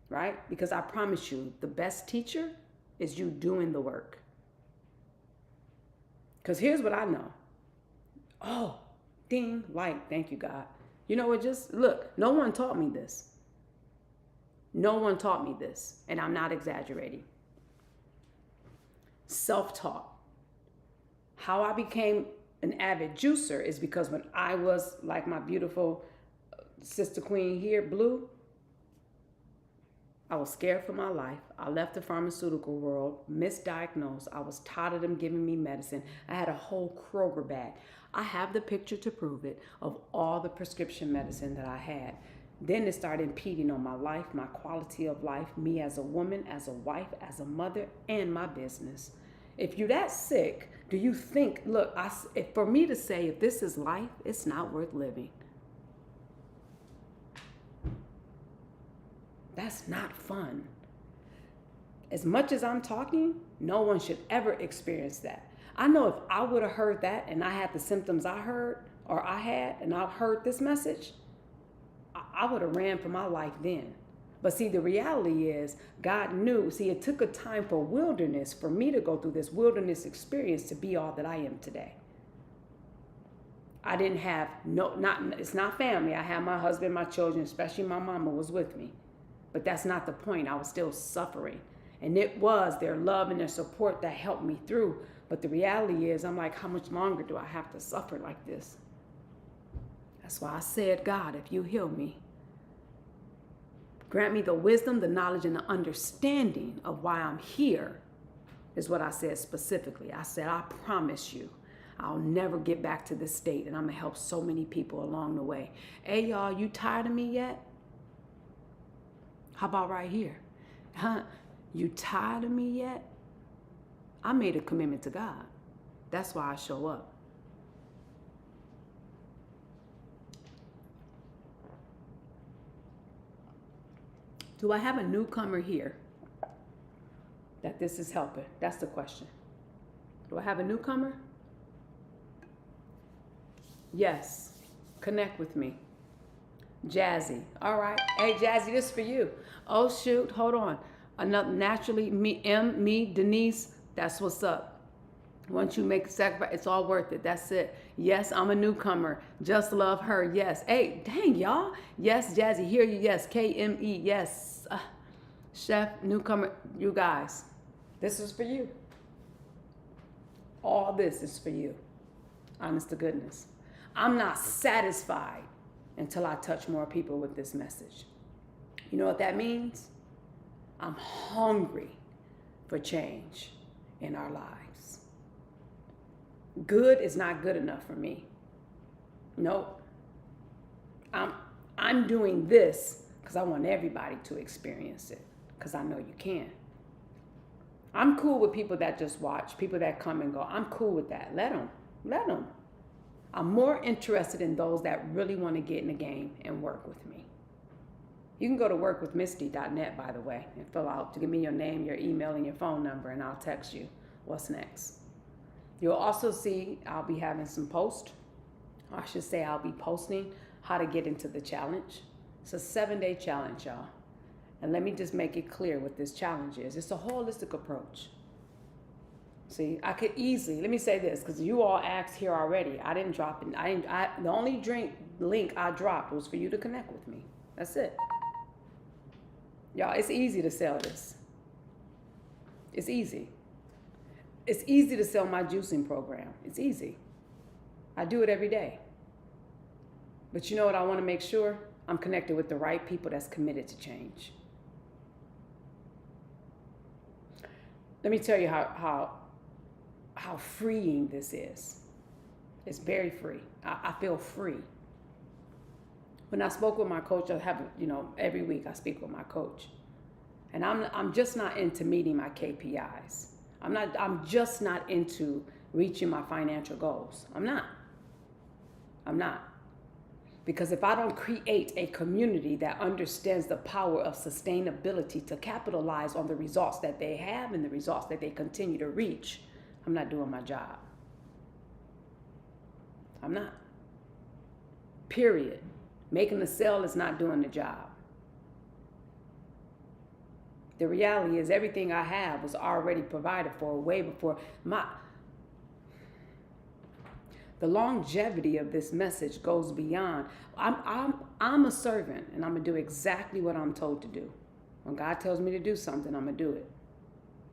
right? Because I promise you, the best teacher is you doing the work. Because here's what I know. Oh, ding, light, thank you, God. You know what, just look, no one taught me this. No one taught me this, and I'm not exaggerating. Self-taught. How I became an avid juicer is because when I was like my beautiful sister queen here, Blue, I was scared for my life. I left the pharmaceutical world, misdiagnosed. I was tired of them giving me medicine. I had a whole Kroger bag. I have the picture to prove it of all the prescription medicine that I had. Then it started impeding on my life, my quality of life, me as a woman, as a wife, as a mother, and my business. If you're that sick, do you think, look, for me to say if this is life, it's not worth living. That's not fun. As much as I'm talking, no one should ever experience that. I know if I would have heard that and I had the symptoms I heard or I had and I heard this message, I would have ran for my life then. But see, the reality is God knew. See, it took a time for wilderness, for me to go through this wilderness experience to be all that I am today. I didn't have, it's not family. I had my husband, my children, especially my mama was with me. But that's not the point. I was still suffering. And it was their love and their support that helped me through. But the reality is, I'm like, how much longer do I have to suffer like this? That's why I said, God, if you heal me, grant me the wisdom, the knowledge, and the understanding of why I'm here, is what I said specifically. I said, I promise you, I'll never get back to this state, and I'm going to help so many people along the way. Hey, y'all, you tired of me yet? How about right here? Huh? You tired of me yet? I made a commitment to God. That's why I show up. Do I have a newcomer here that this is helping? That's the question. Do I have a newcomer? Yes. Connect with me. Jazzy. All right. Hey, Jazzy, this is for you. Oh, shoot. Hold on. Another naturally, me, Denise. That's what's up. Once you make a sacrifice, it's all worth it. That's it. Yes, I'm a newcomer. Just love her. Yes. Hey, dang, y'all. Yes, Jazzy. Hear you. Yes. KME. Yes. Chef, newcomer. You guys. This is for you. All this is for you. Honest to goodness. I'm not satisfied until I touch more people with this message. You know what that means? I'm hungry for change in our lives. Good is not good enough for me. Nope. I'm doing this because I want everybody to experience it, because I know you can. I'm cool with people that just watch, people that come and go. I'm cool with that. Let them. I'm more interested in those that really want to get in the game and work with me. You can go to workwithmisty.net, by the way, and fill out to give me your name, your email, and your phone number, and I'll text you what's next. You'll also see I'll be having some posts. I should say I'll be posting how to get into the challenge. It's a 7-day challenge, y'all. And let me just make it clear what this challenge is. It's a holistic approach. See, I could easily, let me say this, because you all asked here already. I didn't drop it. The only link I dropped was for you to connect with me. That's it. Y'all, it's easy to sell this. It's easy. It's easy to sell my juicing program. It's easy. I do it every day. But you know what? I want to make sure I'm connected with the right people that's committed to change. Let me tell you how freeing this is. It's very free. I feel free. When I spoke with my coach, I have, every week I speak with my coach. And I'm just not into meeting my KPIs. I'm just not into reaching my financial goals. I'm not. Because if I don't create a community that understands the power of sustainability to capitalize on the results that they have and the results that they continue to reach, I'm not doing my job. I'm not. Period. Making a sale is not doing the job. The reality is everything I have was already provided for way before the longevity of this message goes beyond. I'm a servant, and I'm gonna do exactly what I'm told to do. When God tells me to do something, I'm gonna do it.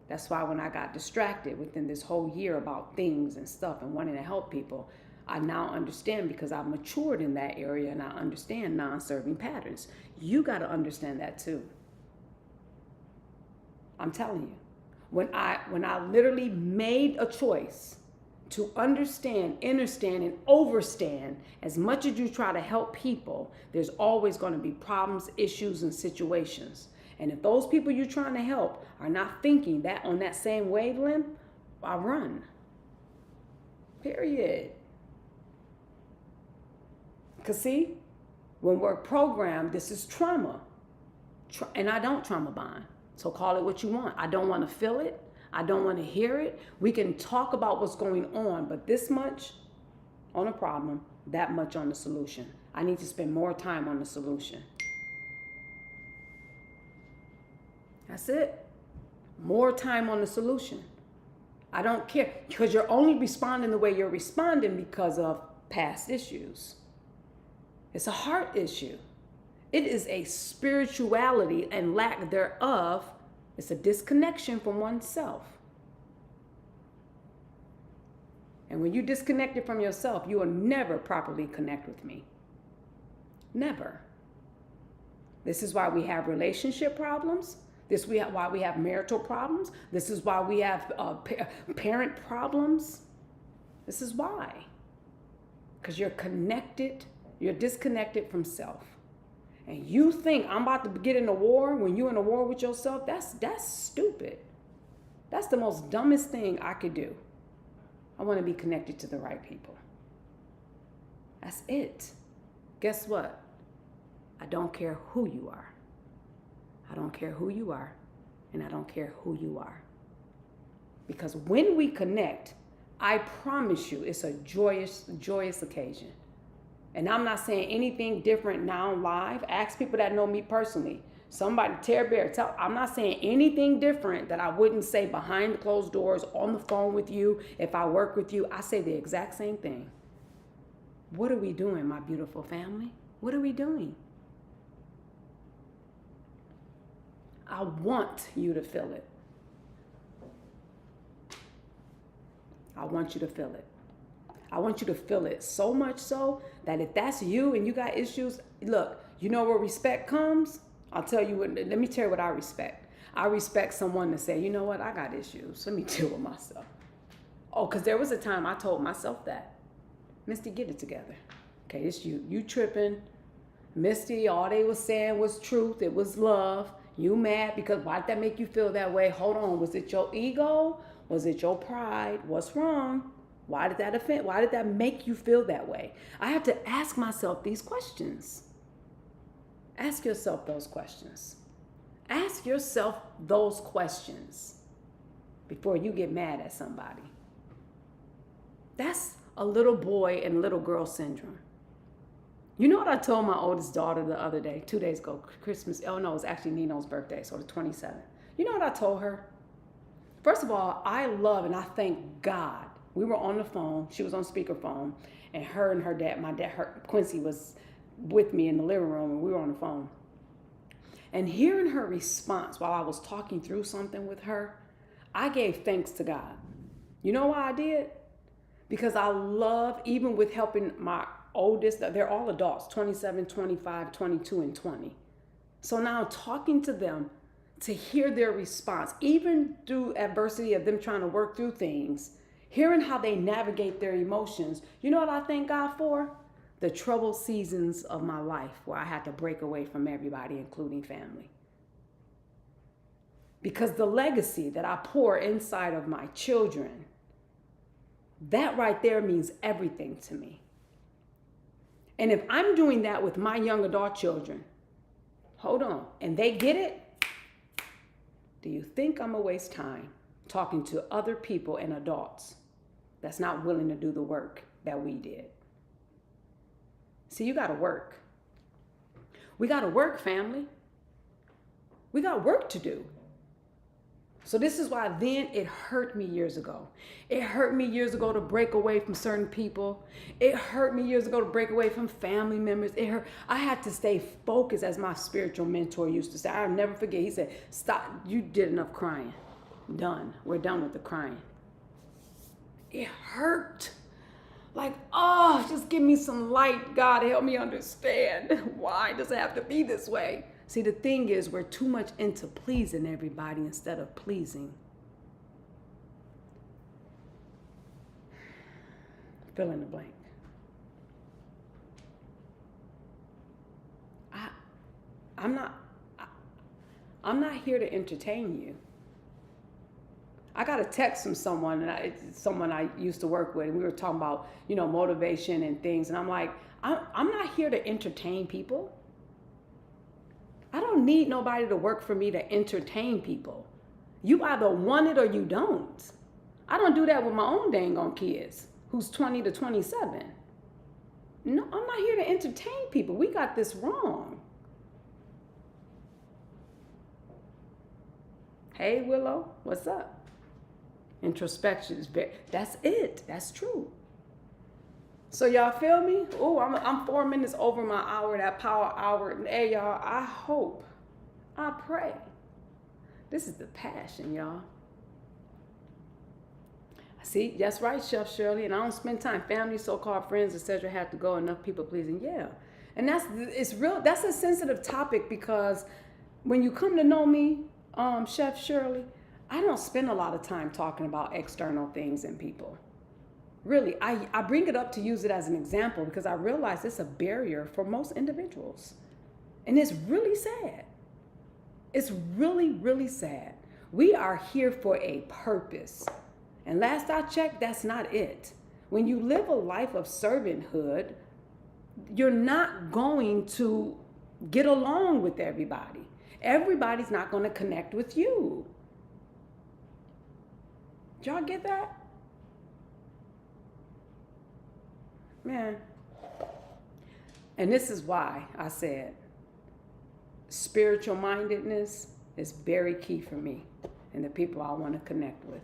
That's why when I got distracted within this whole year about things and stuff and wanting to help people, I now understand, because I've matured in that area and I understand non-serving patterns. You got to understand that too. I'm telling you, when I literally made a choice to understand, understand, and overstand, as much as you try to help people, there's always going to be problems, issues, and situations. And if those people you're trying to help are not thinking that on that same wavelength, I run. Period. Because see, when we're programmed, this is trauma. And I don't trauma bond. So call it what you want. I don't want to feel it. I don't want to hear it. We can talk about what's going on, but this much on a problem, that much on the solution. I need to spend more time on the solution. That's it. More time on the solution. I don't care, because you're only responding the way you're responding because of past issues. It's a heart issue. It is a spirituality and lack thereof. It's a disconnection from oneself. And when you disconnect it from yourself, you will never properly connect with me. Never. This is why we have relationship problems. This is why we have marital problems. This is why we have parent problems. This is why. Because you're connected, you're disconnected from self. And you think I'm about to get in a war when you're in a war with yourself? That's stupid. That's the most dumbest thing I could do. I want to be connected to the right people. That's it. Guess what? I don't care who you are. I don't care who you are, and I don't care who you are. Because when we connect, I promise you it's a joyous, joyous occasion. And I'm not saying anything different now live. Ask people that know me personally. Somebody, Terry Bear, I'm not saying anything different that I wouldn't say behind the closed doors, on the phone with you, if I work with you. I say the exact same thing. What are we doing, my beautiful family? What are we doing? I want you to feel it. I want you to feel it. I want you to feel it so much so that if that's you and you got issues, look, you know where respect comes? I'll tell you what, let me tell you what I respect. I respect someone to say, you know what, I got issues. Let me deal with myself. Oh, because there was a time I told myself that. Misty, get it together. Okay, it's you. You tripping. Misty, all they was saying was truth. It was love. You mad because why did that make you feel that way? Hold on. Was it your ego? Was it your pride? What's wrong? Why did that offend? Why did that make you feel that way? I have to ask myself these questions. Ask yourself those questions. Ask yourself those questions before you get mad at somebody. That's a little boy and little girl syndrome. You know what I told my oldest daughter the other day, 2 days ago, Christmas. Oh no, it was actually Nino's birthday, so the 27th. You know what I told her? First of all, I love and I thank God. We were on the phone. She was on speakerphone, and her dad, Quincy was with me in the living room, and we were on the phone. And hearing her response while I was talking through something with her, I gave thanks to God. You know why I did? Because I love, even with helping my oldest, they're all adults, 27, 25, 22, and 20. So now talking to them, to hear their response, even through adversity of them trying to work through things, hearing how they navigate their emotions. You know what I thank God for? The troubled seasons of my life where I had to break away from everybody, including family. Because the legacy that I pour inside of my children, that right there means everything to me. And if I'm doing that with my young adult children, hold on, and they get it, do you think I'm gonna waste time talking to other people and adults that's not willing to do the work that we did? See, you gotta work. We gotta work, family. We got work to do. So this is why then it hurt me years ago. It hurt me years ago to break away from certain people. It hurt me years ago to break away from family members. It hurt. I had to stay focused, as my spiritual mentor used to say. I'll never forget. He said, stop, you did enough crying. Done. We're done with the crying. It hurt. Like, oh, just give me some light. God, help me understand. Why does it have to be this way? See, the thing is, we're too much into pleasing everybody instead of pleasing. Fill in the blank. I'm not here to entertain you. I got a text from someone, someone I used to work with, and we were talking about, motivation and things. And I'm like, I'm not here to entertain people. I don't need nobody to work for me to entertain people. You either want it or you don't. I don't do that with my own dang on kids who's 20 to 27. No, I'm not here to entertain people. We got this wrong. Hey, Willow, what's up? Introspection is that's it. That's true. So y'all feel me? Oh, I'm 4 minutes over my hour, that power hour. Hey, y'all, I pray. This is the passion, y'all. See, that's right, Chef Shirley. And I don't spend time. Family, so-called friends, etc. have to go. Enough people pleasing. Yeah. And it's real. That's a sensitive topic because when you come to know me, Chef Shirley, I don't spend a lot of time talking about external things and people. Really, I bring it up to use it as an example because I realize it's a barrier for most individuals. And it's really sad. It's really, really sad. We are here for a purpose. And last I checked, that's not it. When you live a life of servanthood, you're not going to get along with everybody. Everybody's not going to connect with you. Did y'all get that? Man. And this is why I said spiritual mindedness is very key for me and the people I want to connect with.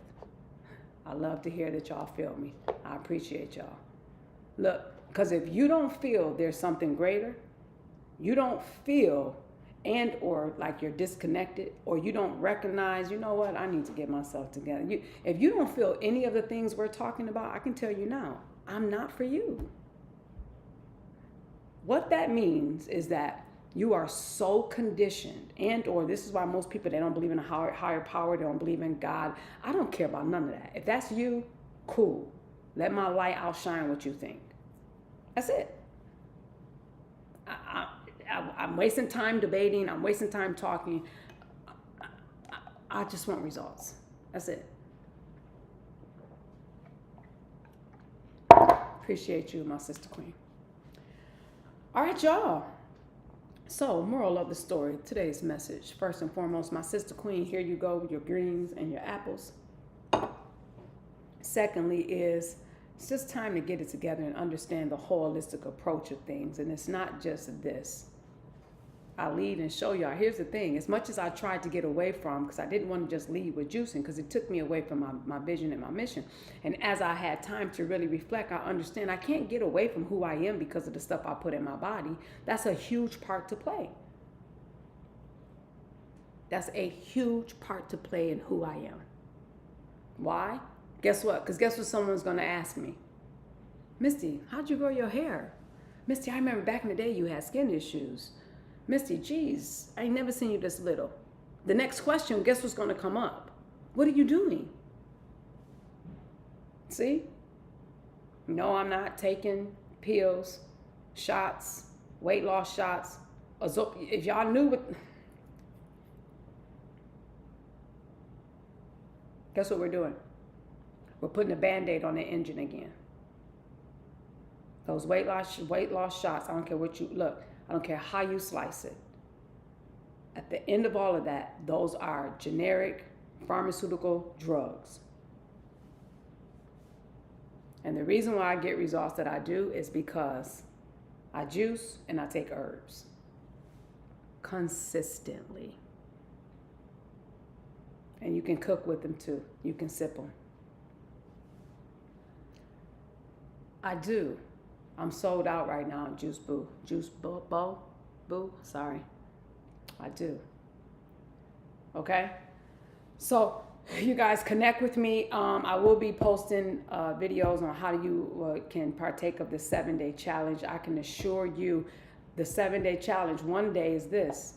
I love to hear that y'all feel me. I appreciate y'all. Look, because if you don't feel there's something greater, you don't feel and or like you're disconnected, or you don't recognize, you know what, I need to get myself together. If you don't feel any of the things we're talking about, I can tell you now, I'm not for you. What that means is that you are so conditioned, and or this is why most people, they don't believe in a higher power, they don't believe in God. I don't care about none of that. If that's you, cool. Let my light outshine what you think. That's it. I'm wasting time debating. I'm wasting time talking. I just want results. That's it. Appreciate you, my sister queen. All right, y'all. So, moral of the story, today's message. First and foremost, my sister queen, here you go with your greens and your apples. Secondly is, it's just time to get it together and understand the holistic approach of things. And it's not just this. I lead and show y'all. Here's the thing. As much as I tried to get away from, because I didn't want to just lead with juicing, because it took me away from my vision and my mission. And as I had time to really reflect, I understand I can't get away from who I am because of the stuff I put in my body. That's a huge part to play. That's a huge part to play in who I am. Why? Guess what? Because guess what someone's going to ask me? Misty, how'd you grow your hair? Misty, I remember back in the day you had skin issues. Misty, geez, I ain't never seen you this little. The next question, guess what's going to come up? What are you doing? See? No, I'm not taking pills, shots, weight loss shots. If y'all knew what... Guess what we're doing? We're putting a Band-Aid on the engine again. Those weight loss shots, I don't care what you... Look, I don't care how you slice it. At the end of all of that, those are generic pharmaceutical drugs. And the reason why I get results that I do is because I juice and I take herbs consistently. And you can cook with them too. You can sip them. I do. I'm sold out right now on Juice Boo. Sorry. I do. Okay? So you guys connect with me. I will be posting videos on how you can partake of the 7-day challenge. I can assure you the 7-day challenge, one day is this.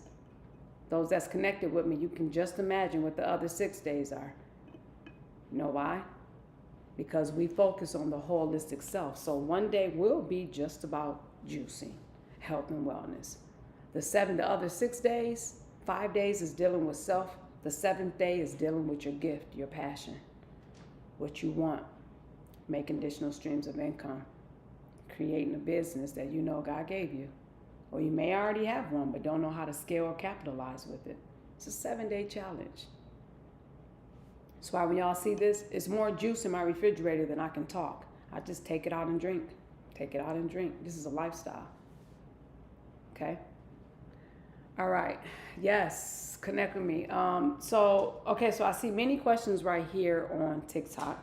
Those that's connected with me, you can just imagine what the other 6 days are. You know why? Because we focus on the holistic self. So one day will be just about juicing, health and wellness. The other 6 days, 5 days is dealing with self. The 7th day is dealing with your gift, your passion, what you want, making additional streams of income, creating a business that you know God gave you. Or you may already have one, but don't know how to scale or capitalize with it. It's a 7-day challenge. That's why when y'all see this, it's more juice in my refrigerator than I can talk. I just take it out and drink. Take it out and drink. This is a lifestyle. Okay? All right. Yes, connect with me. So I see many questions right here on TikTok.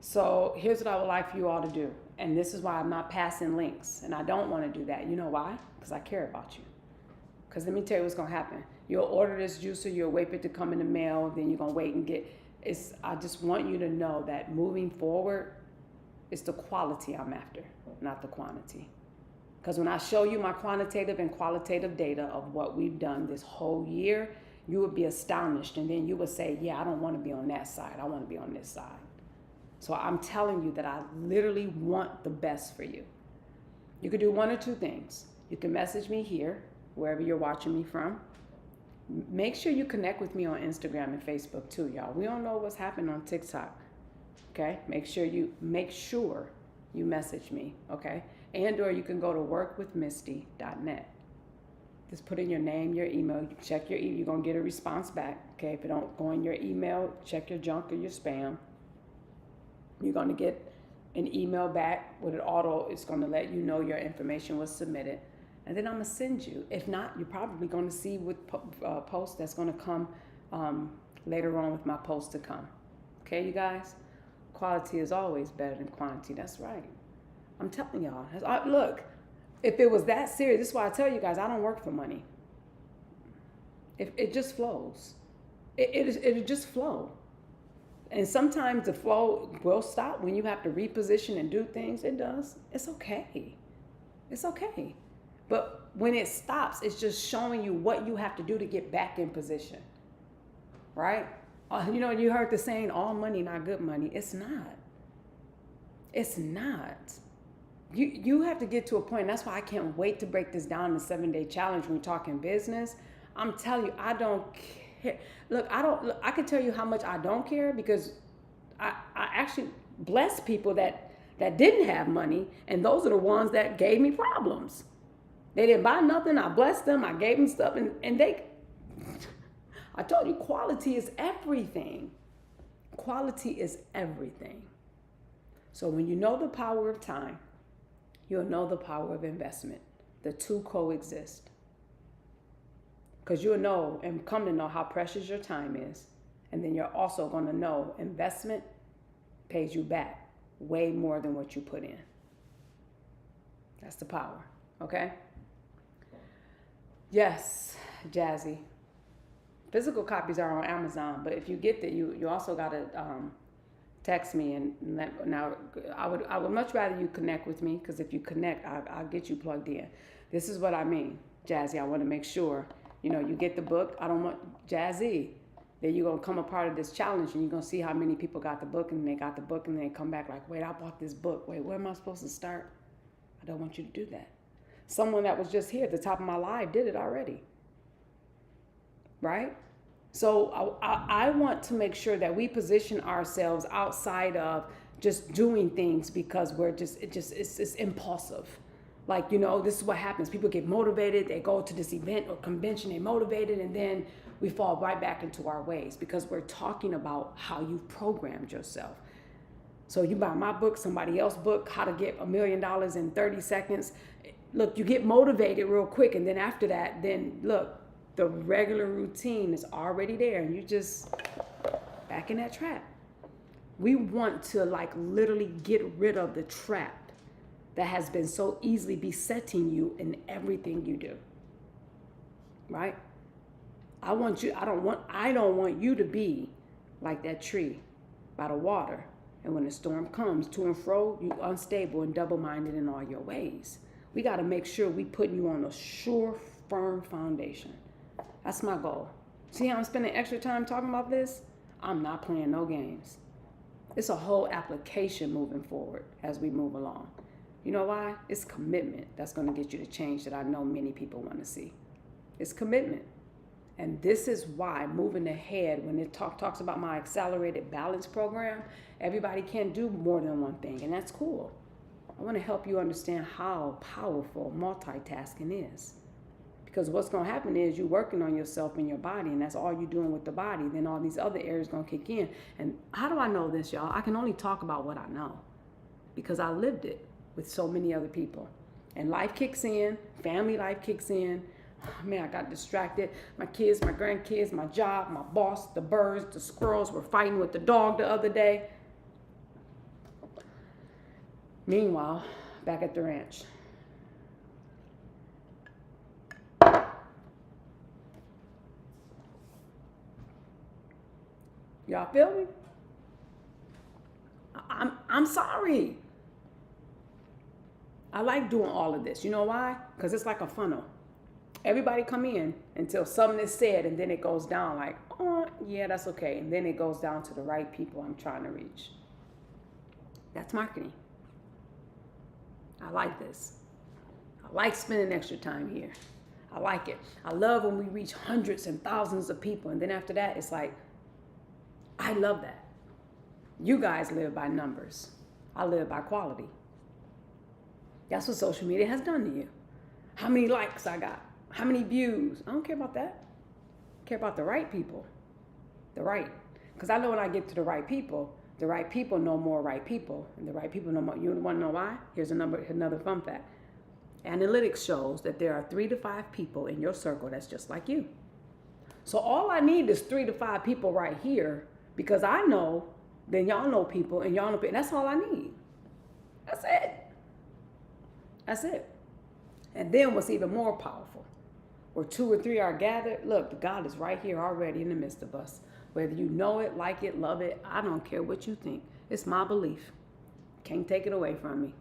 So here's what I would like for you all to do. And this is why I'm not passing links. And I don't want to do that. You know why? Because I care about you. Because let me tell you what's going to happen. You'll order this juicer. You'll wait for it to come in the mail. Then you're going to wait and get... I just want you to know that moving forward, it's the quality I'm after, not the quantity. Because when I show you my quantitative and qualitative data of what we've done this whole year, you would be astonished. And then you would say, yeah, I don't want to be on that side. I want to be on this side. So I'm telling you that I literally want the best for you. You could do one or two things. You can message me here, wherever you're watching me from. Make sure you connect with me on Instagram and Facebook too, y'all. We don't know what's happening on TikTok. Okay? Make sure you message me, okay? And or you can go to workwithmisty.net. Just put in your name, your email. You check your email. You're going to get a response back. Okay, if it don't go in your email, check your junk or your spam. You're going to get an email back with an auto. It's going to let you know your information was submitted. And then I'm going to send you. If not, you're probably going to see with post that's going to come later on with my post to come. Okay, you guys? Quality is always better than quantity. That's right. I'm telling y'all. Look, if it was that serious, this is why I tell you guys, I don't work for money. If it just flows. It'll just flow. And sometimes the flow will stop when you have to reposition and do things. It does. It's okay. It's okay. But when it stops, it's just showing you what you have to do to get back in position. Right? You know, you heard the saying, all money, not good money. It's not. It's not. You have to get to a point, and that's why I can't wait to break this down in the 7-day challenge when we're talking business. I'm telling you, I don't care. Look, I can tell you how much I don't care because I actually bless people that didn't have money, and those are the ones that gave me problems. They didn't buy nothing. I blessed them. I gave them stuff, and I told you, quality is everything. Quality is everything. So when you know the power of time, you'll know the power of investment. The two coexist. Because you'll know and come to know how precious your time is. And then you're also going to know investment pays you back way more than what you put in. That's the power. Okay? Yes, Jazzy. Physical copies are on Amazon, but if you get that, you also got to text me and now I would much rather you connect with me, because if you connect, I'll get you plugged in. This is what I mean, Jazzy. I want to make sure you get the book. I don't want Jazzy. Then you're gonna come a part of this challenge, and you're gonna see how many people got the book, and they got the book, and they come back like, wait, I bought this book. Wait, where am I supposed to start? I don't want you to do that. Someone that was just here at the top of my live did it already, right? So I want to make sure that we position ourselves outside of just doing things because it's impulsive. Like, this is what happens. People get motivated. They go to this event or convention, they're motivated, and then we fall right back into our ways because we're talking about how you've programmed yourself. So you buy my book, somebody else's book, How to Get $1 Million in 30 Seconds. Look, you get motivated real quick, and then after that, look, the regular routine is already there, and you just back in that trap. We want to literally get rid of the trap that has been so easily besetting you in everything you do. Right? I don't want you to be like that tree by the water. And when the storm comes to and fro, you unstable and double-minded in all your ways. We got to make sure we putting you on a sure, firm foundation. That's my goal. See how I'm spending extra time talking about this? I'm not playing no games. It's a whole application moving forward as we move along. You know why? It's commitment that's going to get you the change that I know many people want to see. It's commitment. And this is why moving ahead, when it talks about my accelerated balance program, everybody can't do more than one thing, and that's cool. I want to help you understand how powerful multitasking is. Because what's going to happen is you're working on yourself and your body, and that's all you're doing with the body. Then all these other areas going to kick in. And how do I know this, y'all? I can only talk about what I know because I lived it with so many other people. And life kicks in, family life kicks in. Oh, man, I got distracted. My kids, my grandkids, my job, my boss, the birds, the squirrels were fighting with the dog the other day. Meanwhile, back at the ranch. Y'all feel me? I'm sorry. I like doing all of this. You know why? Because it's like a funnel. Everybody come in until something is said, and then it goes down like, oh, yeah, that's okay. And then it goes down to the right people I'm trying to reach. That's marketing. I like this. I like spending extra time here. I like it. I love when we reach hundreds and thousands of people. And then after that, it's like, I love that. You guys live by numbers. I live by quality. That's what social media has done to you. How many likes I got? How many views? I don't care about that. I care about the right people. The right. Because I know when I get to the right people know more right people. And the right people know more. You want to know why? Here's another fun fact. Analytics shows that there are 3 to 5 people in your circle that's just like you. So all I need is 3 to 5 people right here, because I know, then y'all know people, and y'all know people. That's all I need. That's it. That's it. And then what's even more powerful, where 2 or 3 are gathered, look, God is right here already in the midst of us. Whether you know it, like it, love it, I don't care what you think. It's my belief. Can't take it away from me.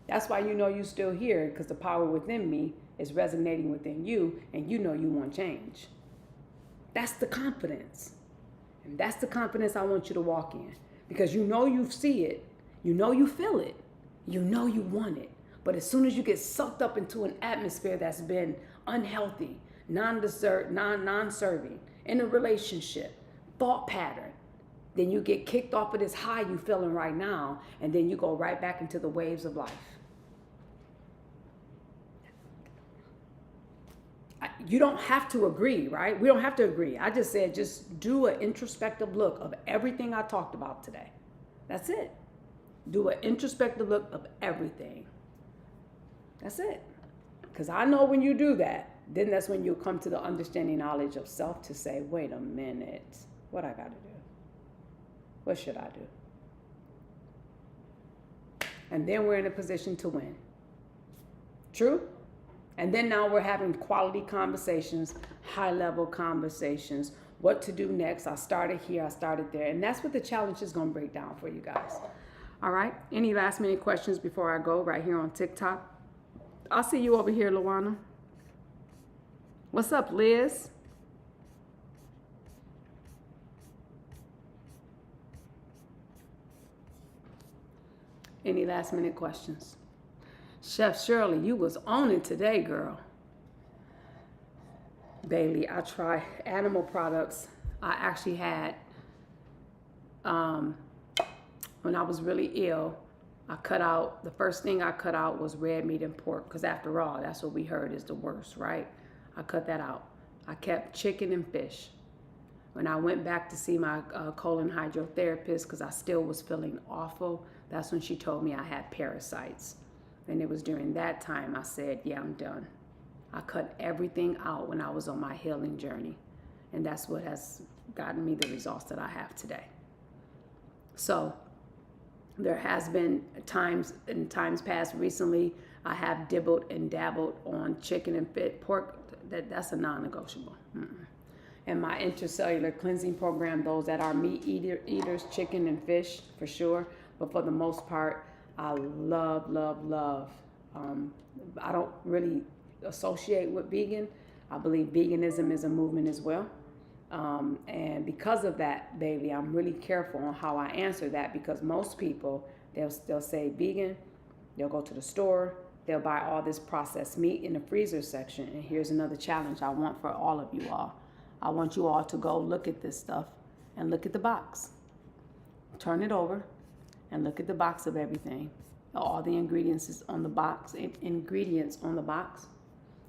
That's why you know you're still here, because the power within me is resonating within you, and you know you want change. That's the confidence. And that's the confidence I want you to walk in, because you know you see it, you know you feel it, you know you want it. But as soon as you get sucked up into an atmosphere that's been unhealthy, non-serving, in a relationship, thought pattern, then you get kicked off of this high you feeling right now, and then you go right back into the waves of life. You don't have to agree, right? We don't have to agree. I just said just do an introspective look of everything I talked about today. That's it. Do an introspective look of everything. That's it. Because I know when you do that, then that's when you'll come to the understanding knowledge of self to say, wait a minute, what I got to do? What should I do? And then we're in a position to win. True? And then now we're having quality conversations, high-level conversations, what to do next. I started here, I started there. And that's what the challenge is going to break down for you guys. All right? Any last-minute questions before I go right here on TikTok? I'll see you over here, Luana. What's up, Liz? Any last-minute questions? Chef Shirley, you was on it today, girl. Bailey, I try animal products. I actually had, when I was really ill, the first thing I cut out was red meat and pork, because after all, that's what we heard is the worst, right? I cut that out. I kept chicken and fish. When I went back to see my colon hydrotherapist, because I still was feeling awful, that's when she told me I had parasites. And it was during that time I said, yeah, I'm done. I cut everything out when I was on my healing journey. And that's what has gotten me the results that I have today. So there has been times past recently, I have dibbled and dabbled on chicken and pork. That's a non-negotiable. And my intercellular cleansing program, those that are meat eaters, chicken and fish for sure. But for the most part, I love. I don't really associate with vegan. I believe veganism is a movement as well. And because of that, baby, I'm really careful on how I answer that, because most people, they'll say vegan, they'll go to the store, they'll buy all this processed meat in the freezer section. And here's another challenge I want for all of you all. I want you all to go look at this stuff and look at the box. Turn it over and look at the box of everything. All the ingredients is on the box,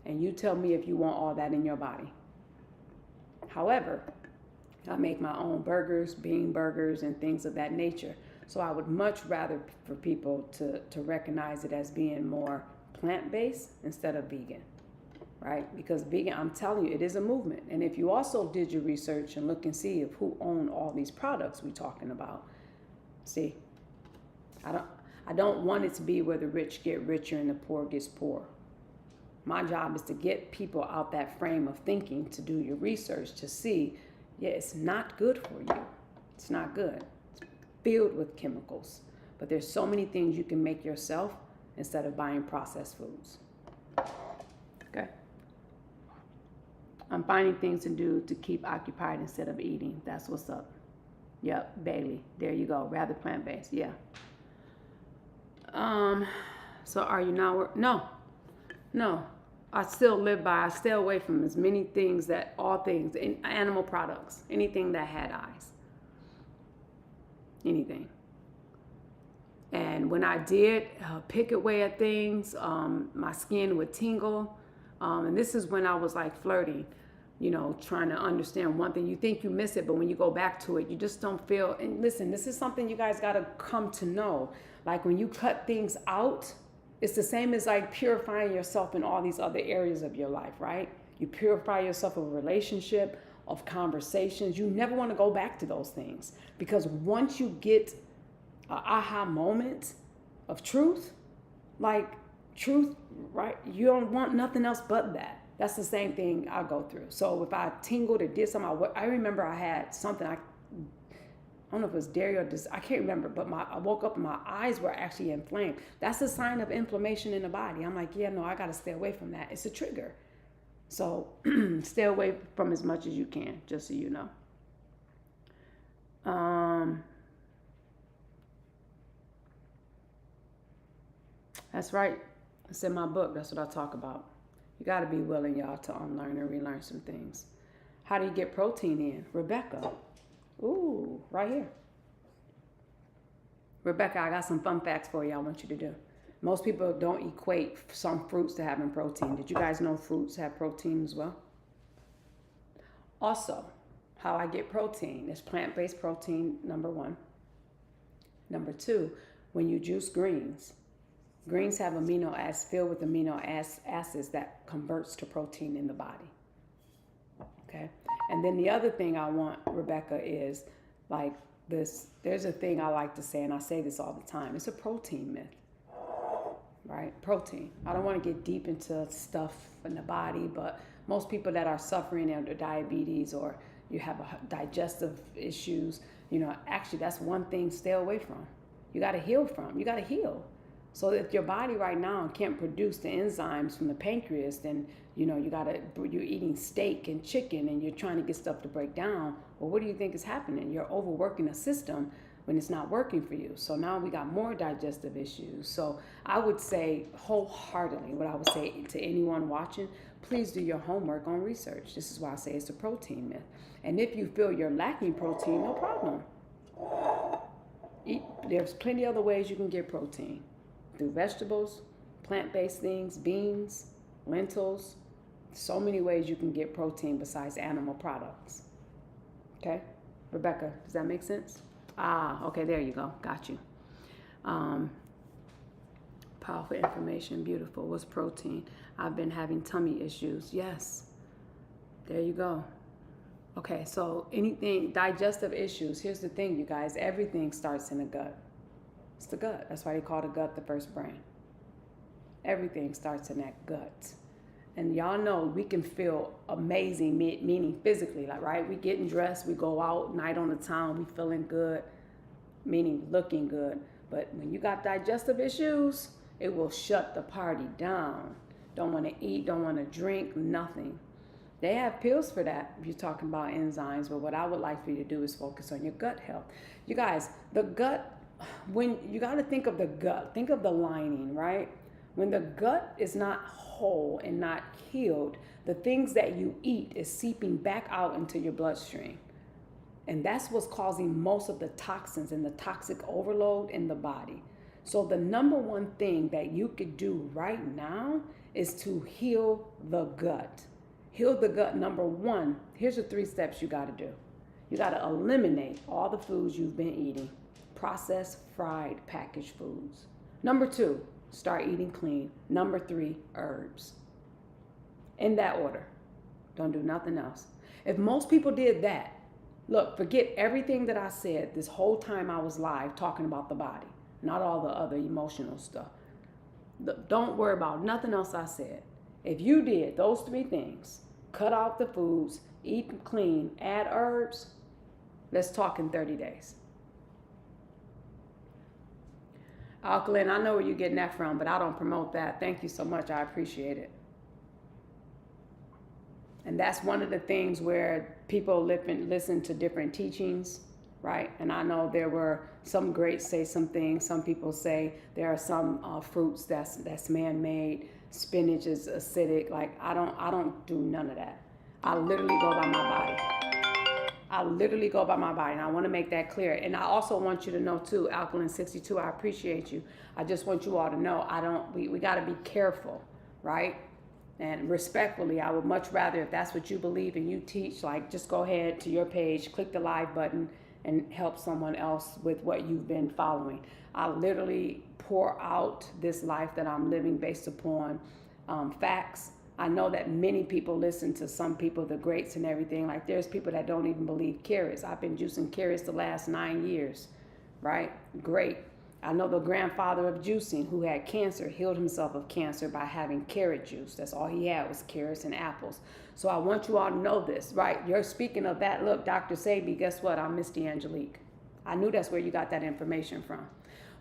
and you tell me if you want all that in your body. However, I make my own burgers, bean burgers, and things of that nature. So I would much rather for people to recognize it as being more plant-based instead of vegan, right? Because vegan, I'm telling you, it is a movement. And if you also did your research and look and see of who own all these products we're talking about, see, I don't want it to be where the rich get richer and the poor gets poor. My job is to get people out that frame of thinking, to do your research, to see, yeah, it's not good for you. It's not good. It's filled with chemicals. But there's so many things you can make yourself instead of buying processed foods. Okay? I'm finding things to do to keep occupied instead of eating. That's what's up. Yep, Bailey. There you go. Rather plant-based. Yeah. So are you now? No. I stay away from as many things animal products, anything that had eyes, anything. And when I did pick away at things, my skin would tingle. And this is when I was like flirting, trying to understand one thing. You think you miss it, but when you go back to it, you just don't feel. And listen, this is something you guys got to come to know. Like when you cut things out, it's the same as like purifying yourself in all these other areas of your life, right? You purify yourself of a relationship, of conversations. You never want to go back to those things, because once you get an aha moment of truth, like truth, right? You don't want nothing else but that. That's the same thing I go through. So if I tingled or did something, I remember I had something, I don't know if it was dairy or I can't remember, but I woke up and my eyes were actually inflamed. That's a sign of inflammation in the body. I'm like, yeah, no, I got to stay away from that. It's a trigger. So stay away from as much as you can, just so you know. That's right. It's in my book. That's what I talk about. You got to be willing, y'all, to unlearn and relearn some things. How do you get protein in? Rebecca. Ooh, right here. Rebecca, I got some fun facts for you I want you to do. Most people don't equate some fruits to having protein. Did you guys know fruits have protein as well? Also, how I get protein is plant-based protein, number one. Number two, when you juice greens, greens have amino acids filled with amino acids that converts to protein in the body. Okay? And then the other thing I want, Rebecca, is like this. There's a thing I like to say, and I say this all the time. It's a protein myth, right? Protein. I don't want to get deep into stuff in the body, but most people that are suffering under diabetes or you have digestive issues, actually that's one thing stay away from. You got to heal from. You got to heal. So if your body right now can't produce the enzymes from the pancreas, then you're eating steak and chicken and you're trying to get stuff to break down. Well, what do you think is happening? You're overworking a system when it's not working for you. So now we got more digestive issues. So I would say wholeheartedly, what I would say to anyone watching, please do your homework on research. This is why I say it's a protein myth. And if you feel you're lacking protein, no problem. There's plenty of other ways you can get protein. Through vegetables, plant-based things, beans, lentils. So many ways you can get protein besides animal products. Okay? Rebecca, does that make sense? Okay, there you go. Got you. Powerful information. Beautiful. What's protein? I've been having tummy issues. Yes. There you go. Okay, so anything, digestive issues. Here's the thing, you guys. Everything starts in the gut. It's the gut. That's why they call the gut the first brain. Everything starts in that gut. And y'all know we can feel amazing, meaning physically, like, right? We getting dressed, we go out, night on the town, we feeling good, meaning looking good. But when you got digestive issues, it will shut the party down. Don't want to eat, don't want to drink, nothing. They have pills for that if you're talking about enzymes, but what I would like for you to do is focus on your gut health. You guys, the gut, when you got to think of the gut, think of the lining, right? When the gut is not whole and not healed, the things that you eat is seeping back out into your bloodstream. And that's what's causing most of the toxins and the toxic overload in the body. So the number one thing that you could do right now is to heal the gut. Heal the gut, number one. Here's the 3 steps you got to do. You got to eliminate all the foods you've been eating. Processed, fried, packaged foods. Number 2, start eating clean. Number 3, herbs. In that order. Don't do nothing else. If most people did that, look, forget everything that I said this whole time I was live talking about the body, not all the other emotional stuff. Don't worry about nothing else I said. If you did those 3 things, cut out the foods, eat clean, add herbs, let's talk in 30 days. Alkaline, I know where you're getting that from, but I don't promote that. Thank you so much. I appreciate it. And that's one of the things where people listen to different teachings, right? And I know there were some greats say some things. Some people say there are some fruits that's man-made. Spinach is acidic. Like I don't do none of that. I literally go by my body. And I want to make that clear. And I also want you to know too, Alkaline 62, I appreciate you. I just want you all to know we got to be careful, right? And respectfully, I would much rather, if that's what you believe and you teach, like just go ahead to your page, click the live button, and help someone else with what you've been following. I literally pour out this life that I'm living based upon facts. I know that many people listen to some people, the greats and everything. Like there's people that don't even believe carrots. I've been juicing carrots the last 9 years, right? Great. I know the grandfather of juicing who had cancer healed himself of cancer by having carrot juice. That's all he had was carrots and apples. So I want you all to know this, right? You're speaking of that. Look, Dr. Sabi, guess what? I'm Misty Angelique. I knew that's where you got that information from.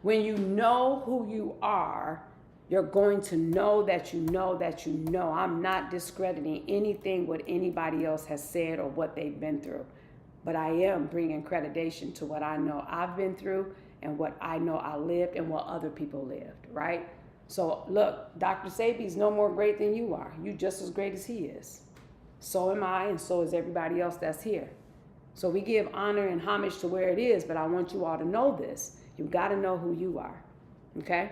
When you know who you are, you're going to know that you know that you know. I'm not discrediting anything what anybody else has said or what they've been through. But I am bringing accreditation to what I know I've been through and what I know I lived and what other people lived, right? So look, Dr. Sabi's no more great than you are. You just as great as he is. So am I, and so is everybody else that's here. So we give honor and homage to where it is, but I want you all to know this. You got to know who you are, okay?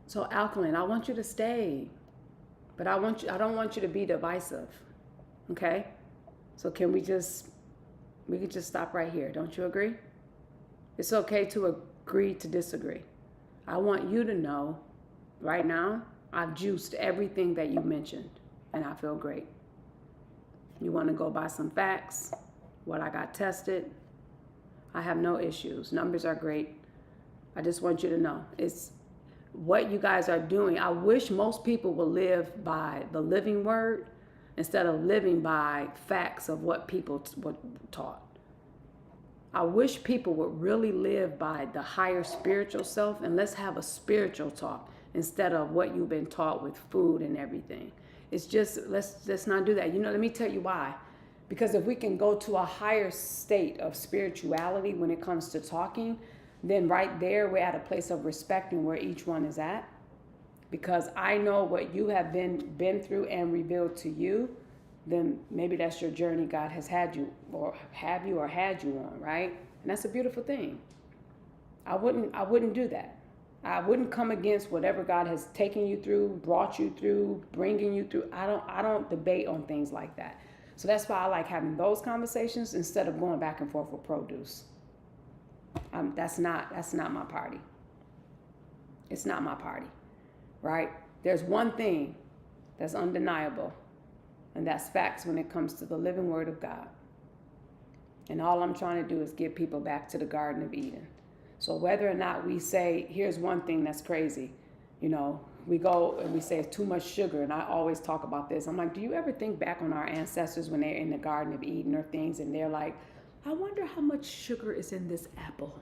So Alkaline, I want you to stay, but I don't want you to be divisive, okay? So we could just stop right here. Don't you agree? It's okay to agree to disagree. I want you to know right now, I've juiced everything that you mentioned and I feel great. You want to go by some facts, what I got tested, I have no issues. Numbers are great. I just want you to know it's what you guys are doing. I wish most people would live by the living word instead of living by facts of what people were taught. I wish people would really live by the higher spiritual self, and let's have a spiritual talk instead of what you've been taught with food and everything. It's just, let's not do that. Let me tell you why. Because if we can go to a higher state of spirituality when it comes to talking, then right there we're at a place of respecting where each one is at. Because I know what you have been through and revealed to you, then maybe that's your journey God has had you or had you on, right? And that's a beautiful thing. I wouldn't do that. I wouldn't come against whatever God has taken you through, brought you through, bringing you through. I don't debate on things like that. So that's why I like having those conversations instead of going back and forth with produce. That's not my party. It's not my party. Right? There's one thing that's undeniable, and that's facts when it comes to the living word of God. And all I'm trying to do is get people back to the Garden of Eden. So whether or not we say, here's one thing that's crazy, we go and we say it's too much sugar, and I always talk about this. I'm like, do you ever think back on our ancestors when they're in the Garden of Eden or things, and they're like, I wonder how much sugar is in this apple?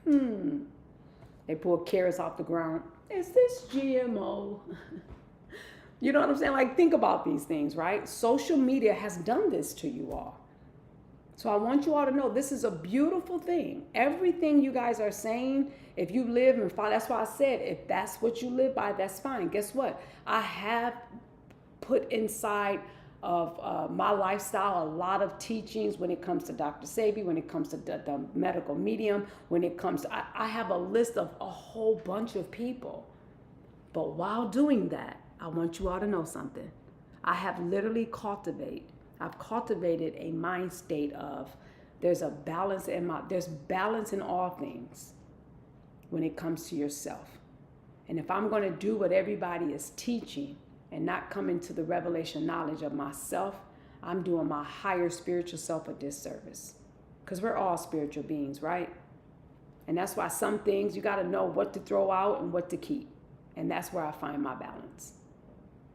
They pull carrots off the ground. Is this GMO? You know what I'm saying? Like, think about these things, right? Social media has done this to you all. So I want you all to know this is a beautiful thing. Everything you guys are saying, if you live and follow, that's why I said, if that's what you live by, that's fine. Guess what? I have put inside of my lifestyle a lot of teachings when it comes to Dr. Sabi, when it comes to the medical medium, when it comes to, I have a list of a whole bunch of people. But while doing that, I want you all to know something. I have literally I've cultivated a mind state of there's balance in all things when it comes to yourself. And if I'm going to do what everybody is teaching and not come into the revelation knowledge of myself, I'm doing my higher spiritual self a disservice. Because we're all spiritual beings, right? And that's why some things you got to know what to throw out and what to keep. And that's where I find my balance.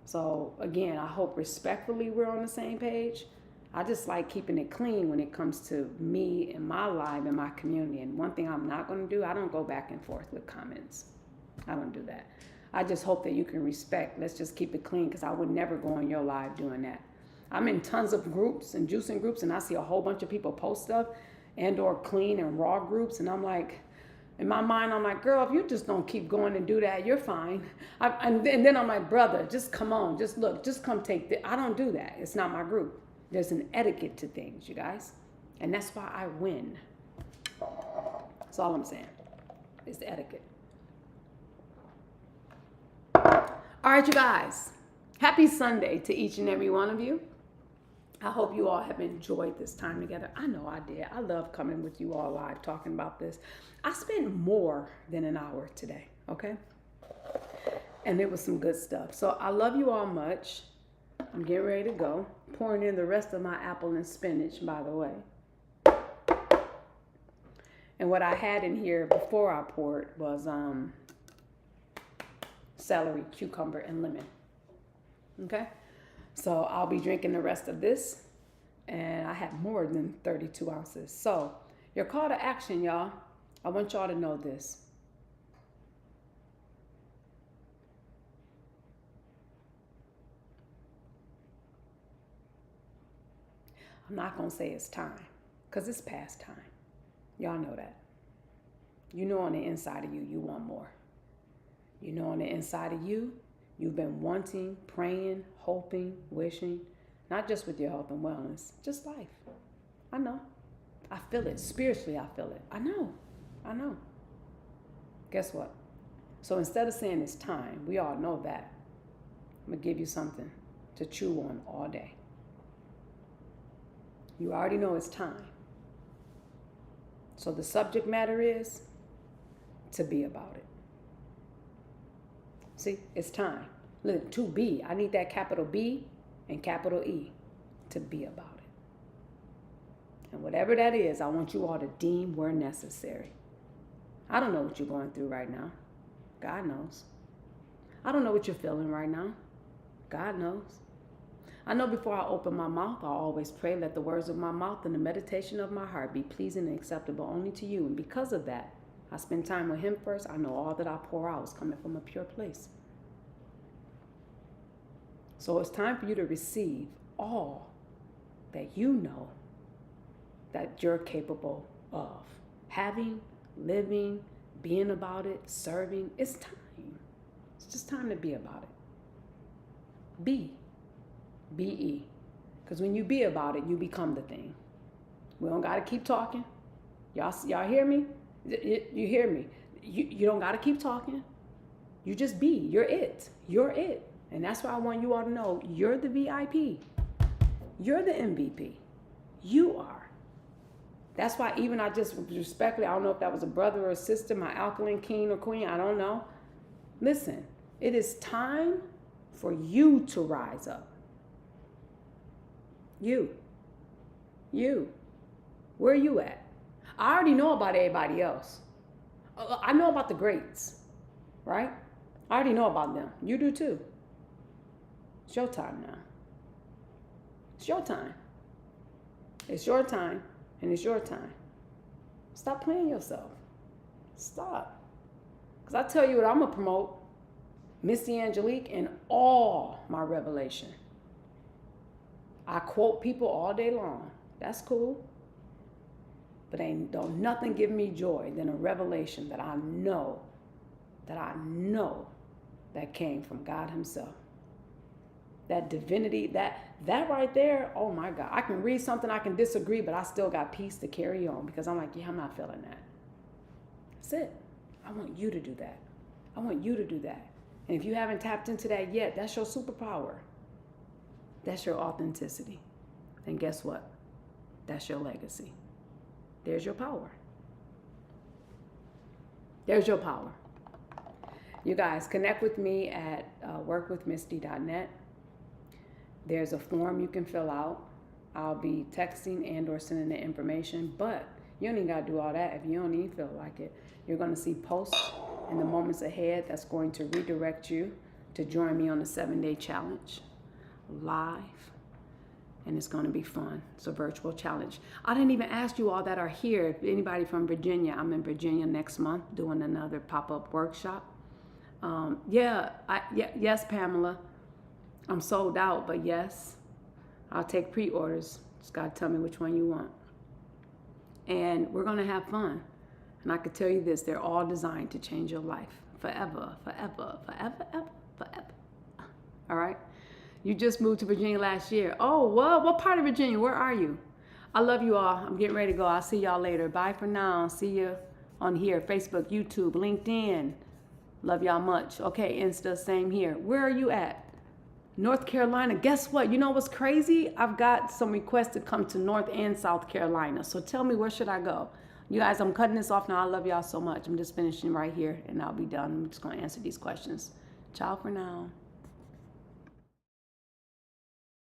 So again, I hope respectfully we're on the same page. I just like keeping it clean when it comes to me and my life and my community. And one thing I'm not going to do, I don't go back and forth with comments. I don't do that. I just hope that you can respect. Let's just keep it clean, because I would never go on your live doing that. I'm in tons of groups and juicing groups, and I see a whole bunch of people post stuff and or clean and raw groups. And I'm like, in my mind, I'm like, girl, if you just don't keep going and do that, you're fine. And then I'm like, brother, just come on. Just look, just come take this. I don't do that. It's not my group. There's an etiquette to things, you guys. And that's why I win. That's all I'm saying. It's etiquette. All right, you guys. Happy Sunday to each and every one of you. I hope you all have enjoyed this time together. I know I did. I love coming with you all live talking about this. I spent more than an hour today, okay? And it was some good stuff. So I love you all much. I'm getting ready to go. Pouring in the rest of my apple and spinach, by the way. And what I had in here before I poured was celery, cucumber, and lemon. Okay? So I'll be drinking the rest of this. And I have more than 32 ounces. So your call to action, y'all. I want y'all to know this. I'm not going to say it's time, because it's past time. Y'all know that. You know on the inside of you, you want more. You know on the inside of you, you've been wanting, praying, hoping, wishing, not just with your health and wellness, just life. I know. I feel it. Spiritually, I feel it. I know. Guess what? So instead of saying it's time, we all know that. I'm going to give you something to chew on all day. You already know it's time. So the subject matter is to be about it. See, it's time. Look, to be. I need that capital B and capital E, to be about it. And whatever that is, I want you all to deem where necessary. I don't know what you're going through right now. God knows. I don't know what you're feeling right now. God knows. I know before I open my mouth, I always pray, let the words of my mouth and the meditation of my heart be pleasing and acceptable only to you. And because of that, I spend time with him first. I know all that I pour out is coming from a pure place. So it's time for you to receive all that you know that you're capable of having, living, being about it, serving. It's time. It's just time to be about it. Be. B-E. Because when you be about it, you become the thing. We don't got to keep talking. Y'all hear me? You hear me? You don't got to keep talking. You just be. You're it. You're it. And that's why I want you all to know you're the VIP. You're the MVP. You are. That's why even I just respectfully, I don't know if that was a brother or a sister, my alkaline king or queen, I don't know. Listen, it is time for you to rise up. You. Where are you at? I already know about everybody else. I know about the greats, right? I already know about them. You do too. It's your time now. It's your time. It's your time, and it's your time. Stop playing yourself. Stop. Because I tell you what I'm going to promote. Missy Angelique in all my revelation. I quote people all day long. That's cool. But don't nothing give me joy than a revelation that I know that came from God himself. That divinity, that right there, oh my God. I can read something, I can disagree, but I still got peace to carry on because I'm like, yeah, I'm not feeling that. That's it. I want you to do that. I want you to do that. And if you haven't tapped into that yet, that's your superpower. That's your authenticity. And guess what? That's your legacy. There's your power. There's your power. You guys, connect with me at workwithmisty.net. There's a form you can fill out. I'll be texting and or sending the information, but you don't even got to do all that if you don't even feel like it. You're going to see posts in the moments ahead that's going to redirect you to join me on the 7-day challenge live. And it's going to be fun. It's a virtual challenge. I didn't even ask you all that are here. If anybody from Virginia, I'm in Virginia next month doing another pop-up workshop. Yes, Pamela. I'm sold out, but yes, I'll take pre-orders. Just got to tell me which one you want. And we're going to have fun. And I can tell you this, they're all designed to change your life forever, forever, forever, ever, forever. All right? You just moved to Virginia last year. Oh, what part of Virginia? Where are you? I love you all. I'm getting ready to go. I'll see y'all later. Bye for now. See you on here. Facebook, YouTube, LinkedIn. Love y'all much. Okay, Insta, same here. Where are you at? North Carolina. Guess what? You know what's crazy? I've got some requests to come to North and South Carolina. So tell me, where should I go? You guys, I'm cutting this off now. I love y'all so much. I'm just finishing right here and I'll be done. I'm just going to answer these questions. Ciao for now.